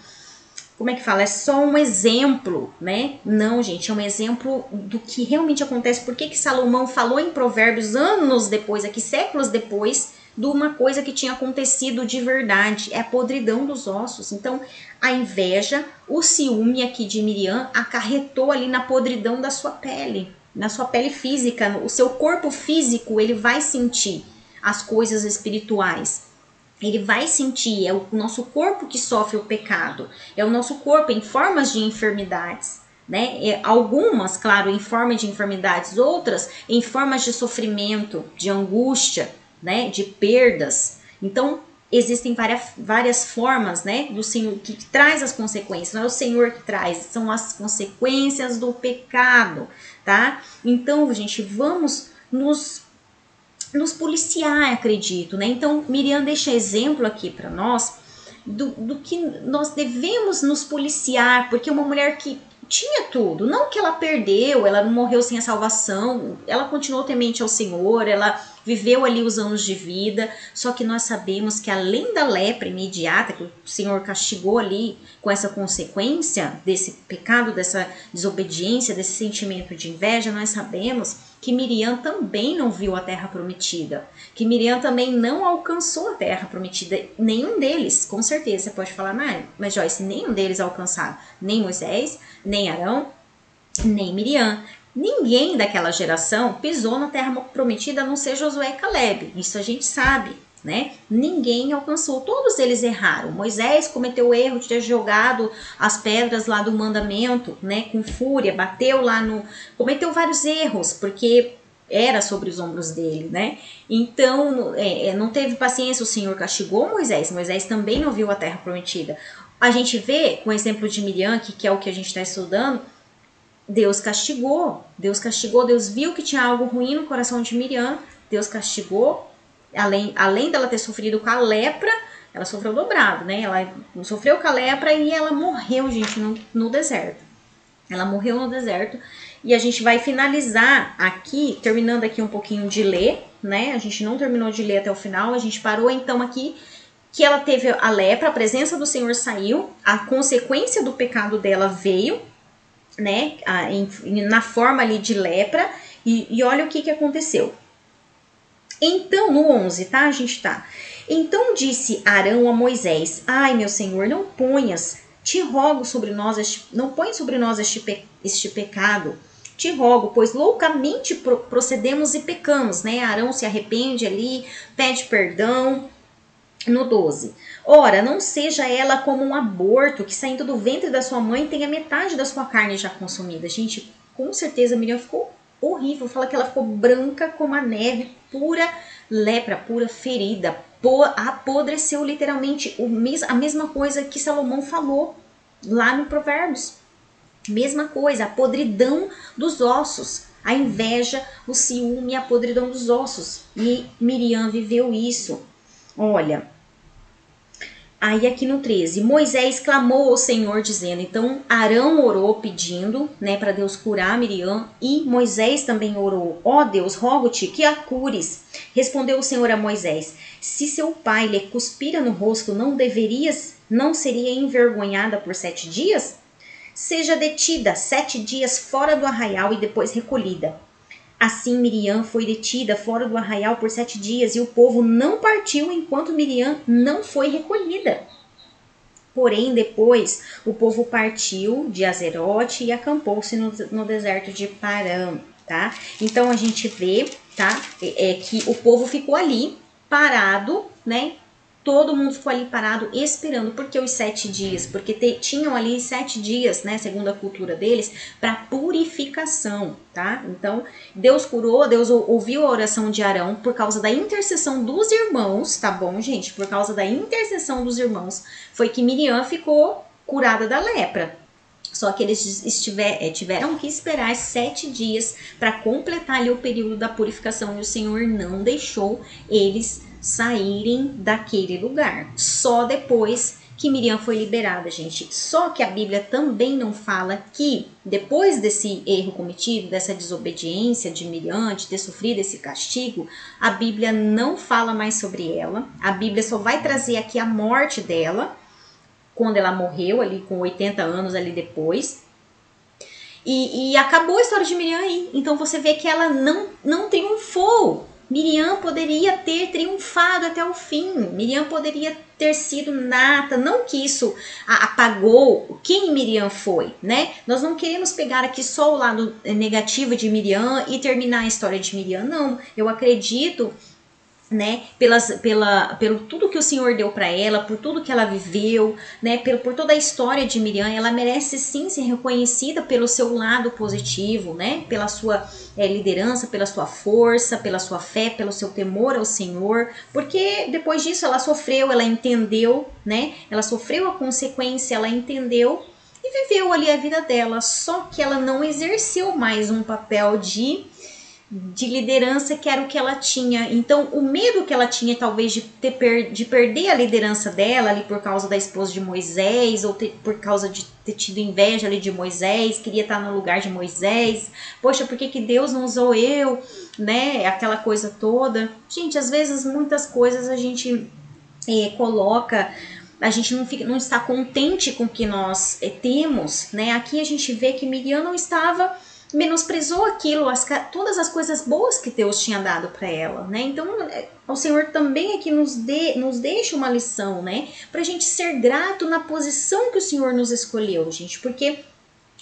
Como é que fala? É só um exemplo, né? Não, gente, é um exemplo do que realmente acontece. Por que Salomão falou em Provérbios anos depois, aqui séculos depois, de uma coisa que tinha acontecido de verdade? É a podridão dos ossos. Então, a inveja, o ciúme aqui de Miriam acarretou ali na podridão da sua pele, na sua pele física. O seu corpo físico, ele vai sentir as coisas espirituais. Ele vai sentir, é o nosso corpo que sofre o pecado, é o nosso corpo em formas de enfermidades, né? Algumas, claro, em forma de enfermidades, outras em formas de sofrimento, de angústia, né? De perdas. Então, existem várias formas, né, do Senhor que traz as consequências. Não é o Senhor que traz, são as consequências do pecado, tá? Então, gente, vamos nos policiar, acredito, né? Então, Miriam deixa exemplo aqui para nós do que nós devemos nos policiar, porque uma mulher que tinha tudo, não que ela perdeu, ela não morreu sem a salvação, ela continuou temente ao Senhor, ela viveu ali os anos de vida, só que nós sabemos que além da lepra imediata, que o Senhor castigou ali com essa consequência desse pecado, dessa desobediência, desse sentimento de inveja, nós sabemos que Miriam também não viu a terra prometida, que Miriam também não alcançou a terra prometida, nenhum deles, com certeza, você pode falar, mas Joyce, nenhum deles alcançaram, nem Moisés, nem Arão, nem Miriam. Ninguém daquela geração pisou na terra prometida, a não ser Josué e Caleb, isso a gente sabe, né? Ninguém alcançou, todos eles erraram. Moisés cometeu o erro de ter jogado as pedras lá do mandamento, né, com fúria, bateu lá cometeu vários erros, porque era sobre os ombros dele, né? Então, não teve paciência, o Senhor castigou Moisés. Moisés também não viu a terra prometida. A gente vê, com o exemplo de Miriam, que é o que a gente está estudando, Deus castigou, Deus viu que tinha algo ruim no coração de Miriam, Deus castigou, além dela ter sofrido com a lepra, ela sofreu dobrado, né? Ela sofreu com a lepra e ela morreu, gente, no deserto. Ela morreu no deserto. E a gente vai finalizar aqui, terminando aqui um pouquinho de ler, né? A gente não terminou de ler até o final, a gente parou então aqui que ela teve a lepra, a presença do Senhor saiu, a consequência do pecado dela veio, né? Na forma ali de lepra, e olha o que aconteceu. Então, no 11, tá? A gente tá. Então disse Arão a Moisés: ai, meu Senhor, não ponhas, te rogo sobre nós, não põe sobre nós este pecado. Te rogo, pois loucamente procedemos e pecamos, né? Arão se arrepende ali, pede perdão. No 12. Ora, não seja ela como um aborto, que saindo do ventre da sua mãe tenha metade da sua carne já consumida. Gente, com certeza a Miriam ficou horrível. Fala que ela ficou branca como a neve, pura lepra, pura ferida. Apodreceu literalmente a mesma coisa que Salomão falou lá no Provérbios. Mesma coisa, a podridão dos ossos. A inveja, o ciúme, a podridão dos ossos. E Miriam viveu isso. Olha, aí aqui no 13, Moisés clamou ao Senhor dizendo, então Arão orou pedindo, né, para Deus curar Miriam, e Moisés também orou, ó Deus, rogo-te que a cures. Respondeu o Senhor a Moisés, se seu pai lhe cuspira no rosto, não seria envergonhada por 7 dias? Seja detida 7 dias fora do arraial e depois recolhida. Assim Miriam foi detida fora do arraial por 7 dias e o povo não partiu enquanto Miriam não foi recolhida. Porém, depois o povo partiu de Azerote e acampou-se no deserto de Parã, tá? Então a gente vê, tá? Que o povo ficou ali parado, né? Todo mundo ficou ali parado esperando. Por que os 7 dias? Porque tinham ali 7 dias, né, segundo a cultura deles, para purificação, tá? Então, Deus curou, Deus ouviu a oração de Arão por causa da intercessão dos irmãos, tá bom, gente? Por causa da intercessão dos irmãos, foi que Miriam ficou curada da lepra. Só que eles tiveram que esperar 7 dias para completar ali o período da purificação e o Senhor não deixou eles saírem daquele lugar. Só depois que Miriam foi liberada, gente. Só que a Bíblia também não fala que depois desse erro cometido, dessa desobediência de Miriam, de ter sofrido esse castigo, a Bíblia não fala mais sobre ela. A Bíblia só vai trazer aqui a morte dela, quando ela morreu ali com 80 anos ali depois. E acabou a história de Miriam aí. Então você vê que ela não triunfou. Miriam poderia ter triunfado até o fim. Miriam poderia ter sido nata. Não que isso apagou quem Miriam foi, né? Nós não queremos pegar aqui só o lado negativo de Miriam e terminar a história de Miriam. Não, eu acredito né, pelo tudo que o Senhor deu para ela, por tudo que ela viveu, né, por toda a história de Miriam, ela merece sim ser reconhecida pelo seu lado positivo, né, pela sua liderança, pela sua força, pela sua fé, pelo seu temor ao Senhor, porque depois disso ela sofreu, ela entendeu, né, ela sofreu a consequência, ela entendeu e viveu ali a vida dela, só que ela não exerceu mais um papel de liderança, que era o que ela tinha. Então, o medo que ela tinha, talvez, de perder a liderança dela ali por causa da esposa de Moisés, ou por causa de ter tido inveja ali de Moisés, queria estar no lugar de Moisés. Poxa, por que Deus não usou eu? Né? Aquela coisa toda. Gente, às vezes, muitas coisas a gente coloca. A gente não está contente com o que nós temos, né? Aqui a gente vê que Miriam não estava, menosprezou aquilo, todas as coisas boas que Deus tinha dado para ela, né? Então, o Senhor também aqui nos deixa uma lição, né? Pra gente ser grato na posição que o Senhor nos escolheu, gente, porque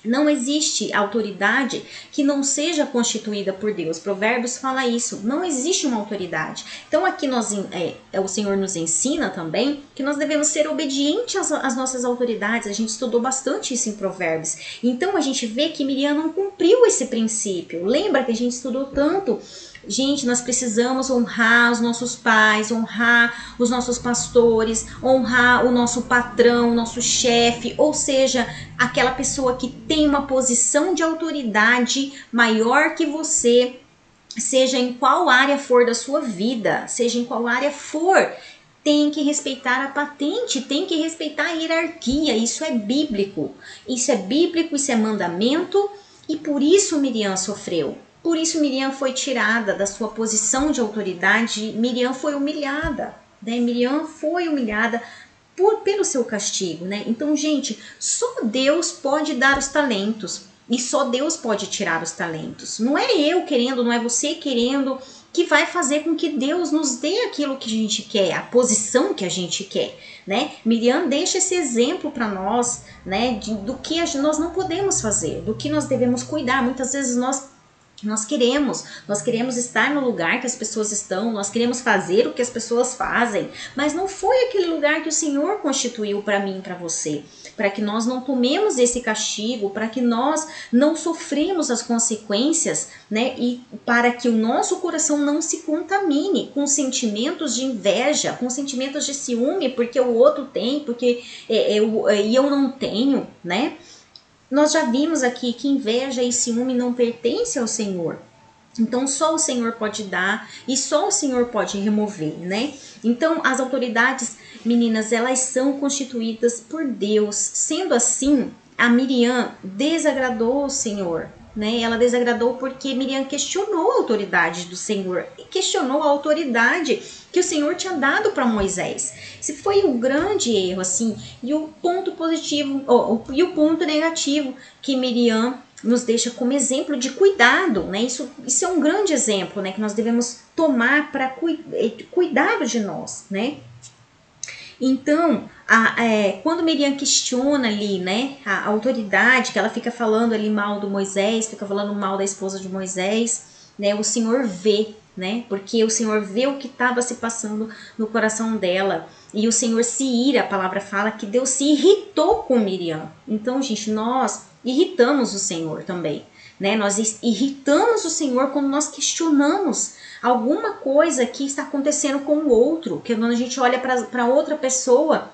não existe autoridade que não seja constituída por Deus. Provérbios fala isso. Não existe uma autoridade. Então aqui o Senhor nos ensina também que nós devemos ser obedientes às nossas autoridades. A gente estudou bastante isso em Provérbios. Então a gente vê que Miriam não cumpriu esse princípio. Lembra que a gente estudou tanto? Gente, nós precisamos honrar os nossos pais, honrar os nossos pastores, honrar o nosso patrão, o nosso chefe, ou seja, aquela pessoa que tem uma posição de autoridade maior que você, seja em qual área for da sua vida, seja em qual área for, tem que respeitar a patente, tem que respeitar a hierarquia. Isso é bíblico, isso é mandamento, e por isso Miriam sofreu. Por isso Miriam foi tirada da sua posição de autoridade, Miriam foi humilhada, né? Miriam foi humilhada pelo seu castigo, né? Então, gente, só Deus pode dar os talentos e só Deus pode tirar os talentos. Não é eu querendo, não é você querendo que vai fazer com que Deus nos dê aquilo que a gente quer, a posição que a gente quer, né? Miriam deixa esse exemplo para nós, né? Do que nós não podemos fazer, do que nós devemos cuidar. Muitas vezes nós queremos estar no lugar que as pessoas estão, nós queremos fazer o que as pessoas fazem, mas não foi aquele lugar que o Senhor constituiu para mim e para você, para que nós não tomemos esse castigo, para que nós não sofremos as consequências, né? E para que o nosso coração não se contamine com sentimentos de inveja, com sentimentos de ciúme, porque o outro tem, porque eu não tenho, né? Nós já vimos aqui que inveja e ciúme não pertencem ao Senhor. Então, só o Senhor pode dar e só o Senhor pode remover, né? Então, as autoridades, meninas, elas são constituídas por Deus. Sendo assim, a Miriam desagradou o Senhor, né? Ela desagradou porque Miriam questionou a autoridade do Senhor e questionou a autoridade que o Senhor tinha dado para Moisés. Esse foi um grande erro, assim. E o ponto positivo e o ponto negativo que Miriam nos deixa como exemplo de cuidado, né? Isso é um grande exemplo, né? Que nós devemos tomar para cuidado de nós, né? Então, quando Miriam questiona ali, né, a autoridade, que ela fica falando ali mal do Moisés, fica falando mal da esposa de Moisés, né, o Senhor vê, né, porque o Senhor vê o que estava se passando no coração dela, e o Senhor se ira, a palavra fala que Deus se irritou com Miriam. Então, gente, nós irritamos o Senhor também, né, nós irritamos o Senhor quando nós questionamos alguma coisa que está acontecendo com o outro, que quando a gente olha para outra pessoa,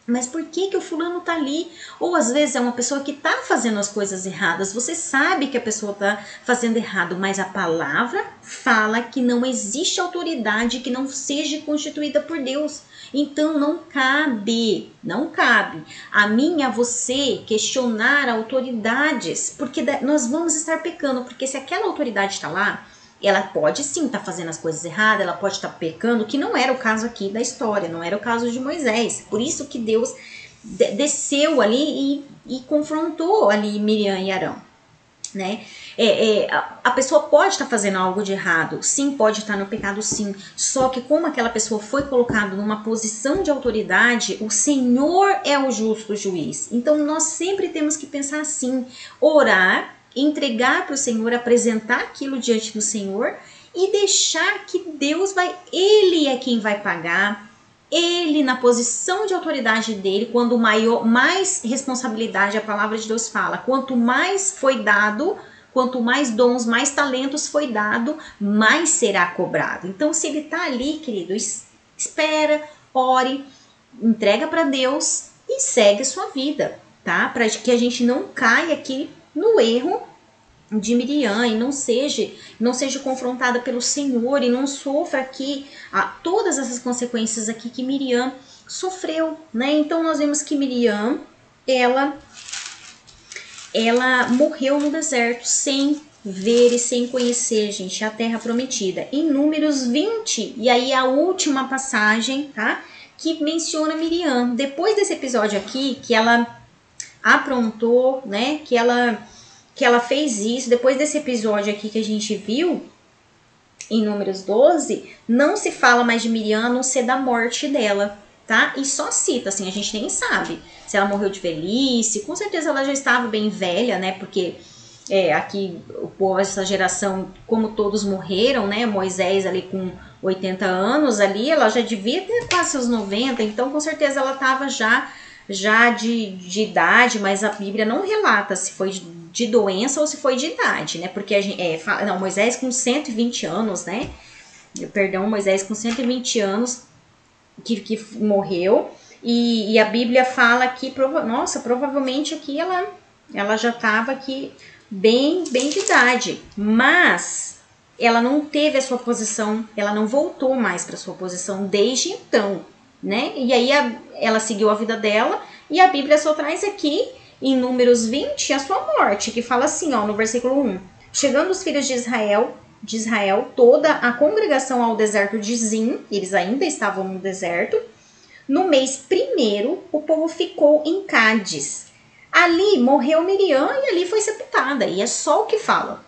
mas por que o fulano tá ali? Ou às vezes é uma pessoa que tá fazendo as coisas erradas, você sabe que a pessoa tá fazendo errado, mas a palavra fala que não existe autoridade que não seja constituída por Deus. Então não cabe a mim e a você questionar autoridades, porque nós vamos estar pecando, porque se aquela autoridade está lá, ela pode sim estar fazendo as coisas erradas, ela pode estar pecando, que não era o caso aqui da história, não era o caso de Moisés. Por isso que Deus desceu ali e confrontou ali Miriam e Arão, né? A pessoa pode estar fazendo algo de errado, sim, pode estar no pecado, sim. Só que como aquela pessoa foi colocada numa posição de autoridade, o Senhor é o justo juiz. Então nós sempre temos que pensar assim, orar, entregar para o Senhor, apresentar aquilo diante do Senhor e deixar que Deus Ele é quem vai pagar. Ele, na posição de autoridade dele, quando mais responsabilidade, a palavra de Deus fala, quanto mais foi dado, quanto mais dons, mais talentos foi dado, mais será cobrado. Então, se ele está ali, querido, espera, ore, entrega para Deus e segue sua vida, tá? Para que a gente não caia aqui no erro de Miriam e não seja confrontada pelo Senhor e não sofra aqui todas essas consequências aqui que Miriam sofreu, né? Então nós vemos que Miriam, ela morreu no deserto sem ver e sem conhecer, gente, a terra prometida. Em Números 20, e aí a última passagem, tá? Que menciona Miriam. Depois desse episódio aqui, que ela aprontou, né? Que ela fez isso, depois desse episódio aqui que a gente viu, em Números 12, não se fala mais de Miriam, a não ser da morte dela, tá? E só cita, assim, a gente nem sabe se ela morreu de velhice, com certeza ela já estava bem velha, né? Porque aqui o povo, essa geração, como todos morreram, né? Moisés ali com 80 anos ali, ela já devia ter quase seus 90, então com certeza ela estava já de idade, mas a Bíblia não relata se foi de doença ou se foi de idade, né? Porque Moisés com 120 anos, né? Perdão, Moisés com 120 anos que morreu. E a Bíblia fala que, provavelmente aqui ela já estava aqui bem de idade. Mas ela não teve a sua posição, ela não voltou mais para sua posição desde então, né? E aí ela seguiu a vida dela e a Bíblia só traz aqui em Números 20 a sua morte, que fala assim, ó, no versículo 1. Chegando os filhos de Israel, toda a congregação ao deserto de Zim, eles ainda estavam no deserto. No mês primeiro, o povo ficou em Cádiz. Ali morreu Miriam e ali foi sepultada. E é só o que fala.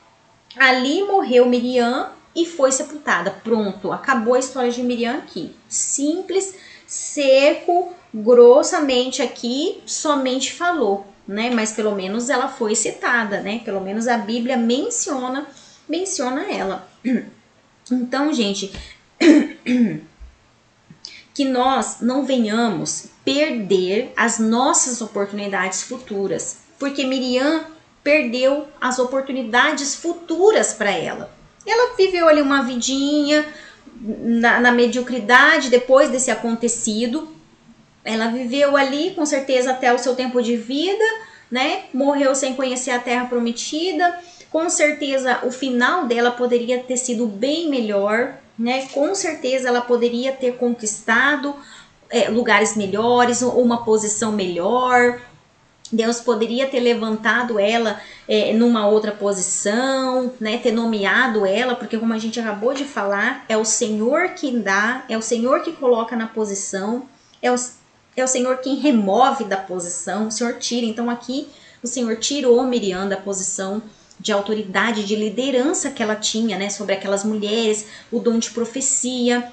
Ali morreu Miriam e foi sepultada. Pronto, acabou a história de Miriam aqui. Simples, seco, grossamente aqui, somente falou, né? Mas pelo menos ela foi citada, né? Pelo menos a Bíblia menciona ela. Então, gente, que nós não venhamos perder as nossas oportunidades futuras, porque Miriam perdeu as oportunidades futuras para ela. Ela viveu ali uma vidinha na mediocridade depois desse acontecido. Ela viveu ali com certeza até o seu tempo de vida, né? Morreu sem conhecer a terra prometida. Com certeza o final dela poderia ter sido bem melhor, né? Com certeza ela poderia ter conquistado lugares melhores ou uma posição melhor. Deus poderia ter levantado ela numa outra posição, né? Ter nomeado ela, porque como a gente acabou de falar, é o Senhor que dá, é o Senhor que coloca na posição, é o Senhor quem remove da posição, o Senhor tira. Então aqui o Senhor tirou Miriam da posição de autoridade, de liderança que ela tinha, né, sobre aquelas mulheres, o dom de profecia,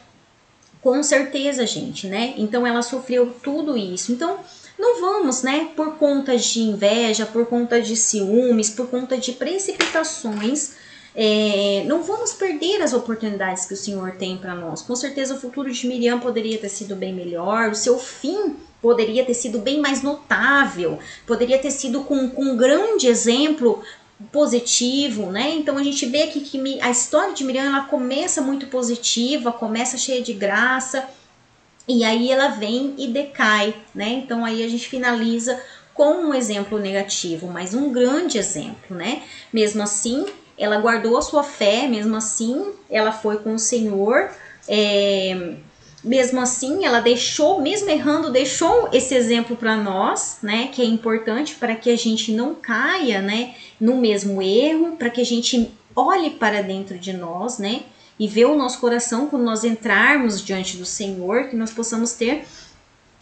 com certeza, gente, né? Então ela sofreu tudo isso. Então não vamos, né, por conta de inveja, por conta de ciúmes, por conta de precipitações, não vamos perder as oportunidades que o Senhor tem para nós. Com certeza o futuro de Miriam poderia ter sido bem melhor, o seu fim poderia ter sido bem mais notável, poderia ter sido com um grande exemplo positivo, né? Então a gente vê aqui que a história de Miriam, ela começa muito positiva, começa cheia de graça, e aí ela vem e decai, né? Então aí a gente finaliza com um exemplo negativo, mas um grande exemplo, né? Mesmo assim, ela guardou a sua fé, mesmo assim, ela foi com o Senhor, mesmo assim, ela deixou, mesmo errando, deixou esse exemplo para nós, né? Que é importante para que a gente não caia, né, no mesmo erro, para que a gente olhe para dentro de nós, né? E ver o nosso coração quando nós entrarmos diante do Senhor, que nós possamos ter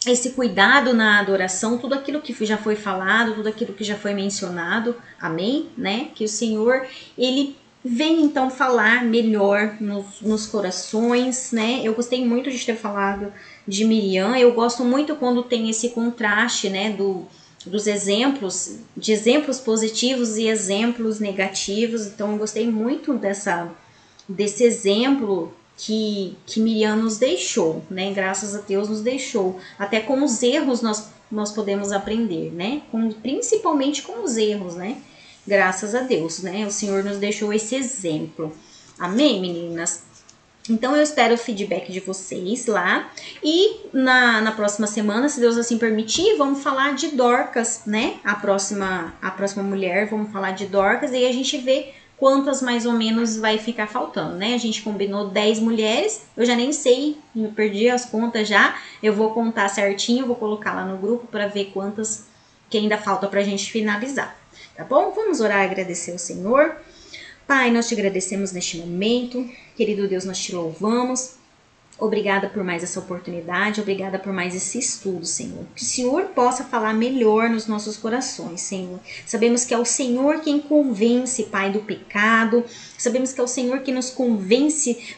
esse cuidado na adoração, tudo aquilo que já foi falado, tudo aquilo que já foi mencionado, amém, né? Que o Senhor, Ele vem então falar melhor nos corações, né? Eu gostei muito de ter falado de Miriam, eu gosto muito quando tem esse contraste, né, dos exemplos, de exemplos positivos e exemplos negativos, então eu gostei muito desse exemplo que Miriam nos deixou, né? Graças a Deus nos deixou. Até com os erros nós podemos aprender, né? Principalmente com os erros, né? Graças a Deus, né? O Senhor nos deixou esse exemplo. Amém, meninas? Então eu espero o feedback de vocês lá. E na próxima semana, se Deus assim permitir, vamos falar de Dorcas, né? A próxima mulher, vamos falar de Dorcas. E aí a gente vê quantas mais ou menos vai ficar faltando, né? A gente combinou 10 mulheres. Eu já nem sei, me perdi as contas já. Eu vou contar certinho, vou colocar lá no grupo para ver quantas que ainda falta pra gente finalizar. Tá bom? Vamos orar e agradecer ao Senhor. Pai, nós te agradecemos neste momento. Querido Deus, nós te louvamos. Obrigada por mais essa oportunidade, obrigada por mais esse estudo, Senhor. Que o Senhor possa falar melhor nos nossos corações, Senhor. Sabemos que é o Senhor quem convence, Pai, do pecado. Sabemos que é o Senhor que nos convence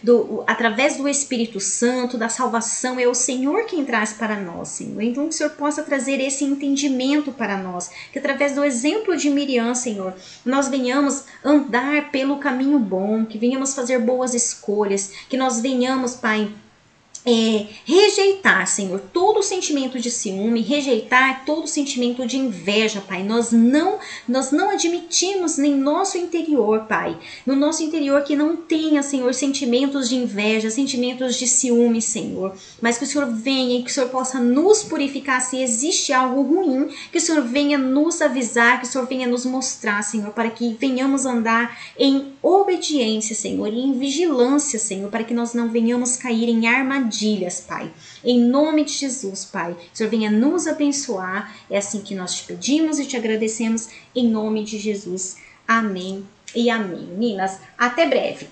através do Espírito Santo, da salvação. É o Senhor quem traz para nós, Senhor. Então que o Senhor possa trazer esse entendimento para nós. Que através do exemplo de Miriam, Senhor, nós venhamos andar pelo caminho bom. Que venhamos fazer boas escolhas. Que nós venhamos, Pai, rejeitar, Senhor, todo sentimento de ciúme, rejeitar todo sentimento de inveja, Pai. Nós não admitimos em nosso interior, Pai, no nosso interior que não tenha, Senhor, sentimentos de inveja, sentimentos de ciúme, Senhor, mas que o Senhor venha e que o Senhor possa nos purificar se existe algo ruim, que o Senhor venha nos avisar, que o Senhor venha nos mostrar, Senhor, para que venhamos andar em obediência, Senhor, e em vigilância, Senhor, para que nós não venhamos cair em armadilhas, Pai. Em nome de Jesus, Pai, o Senhor venha nos abençoar. É assim que nós te pedimos e te agradecemos em nome de Jesus. Amém e amém. Meninas, até breve.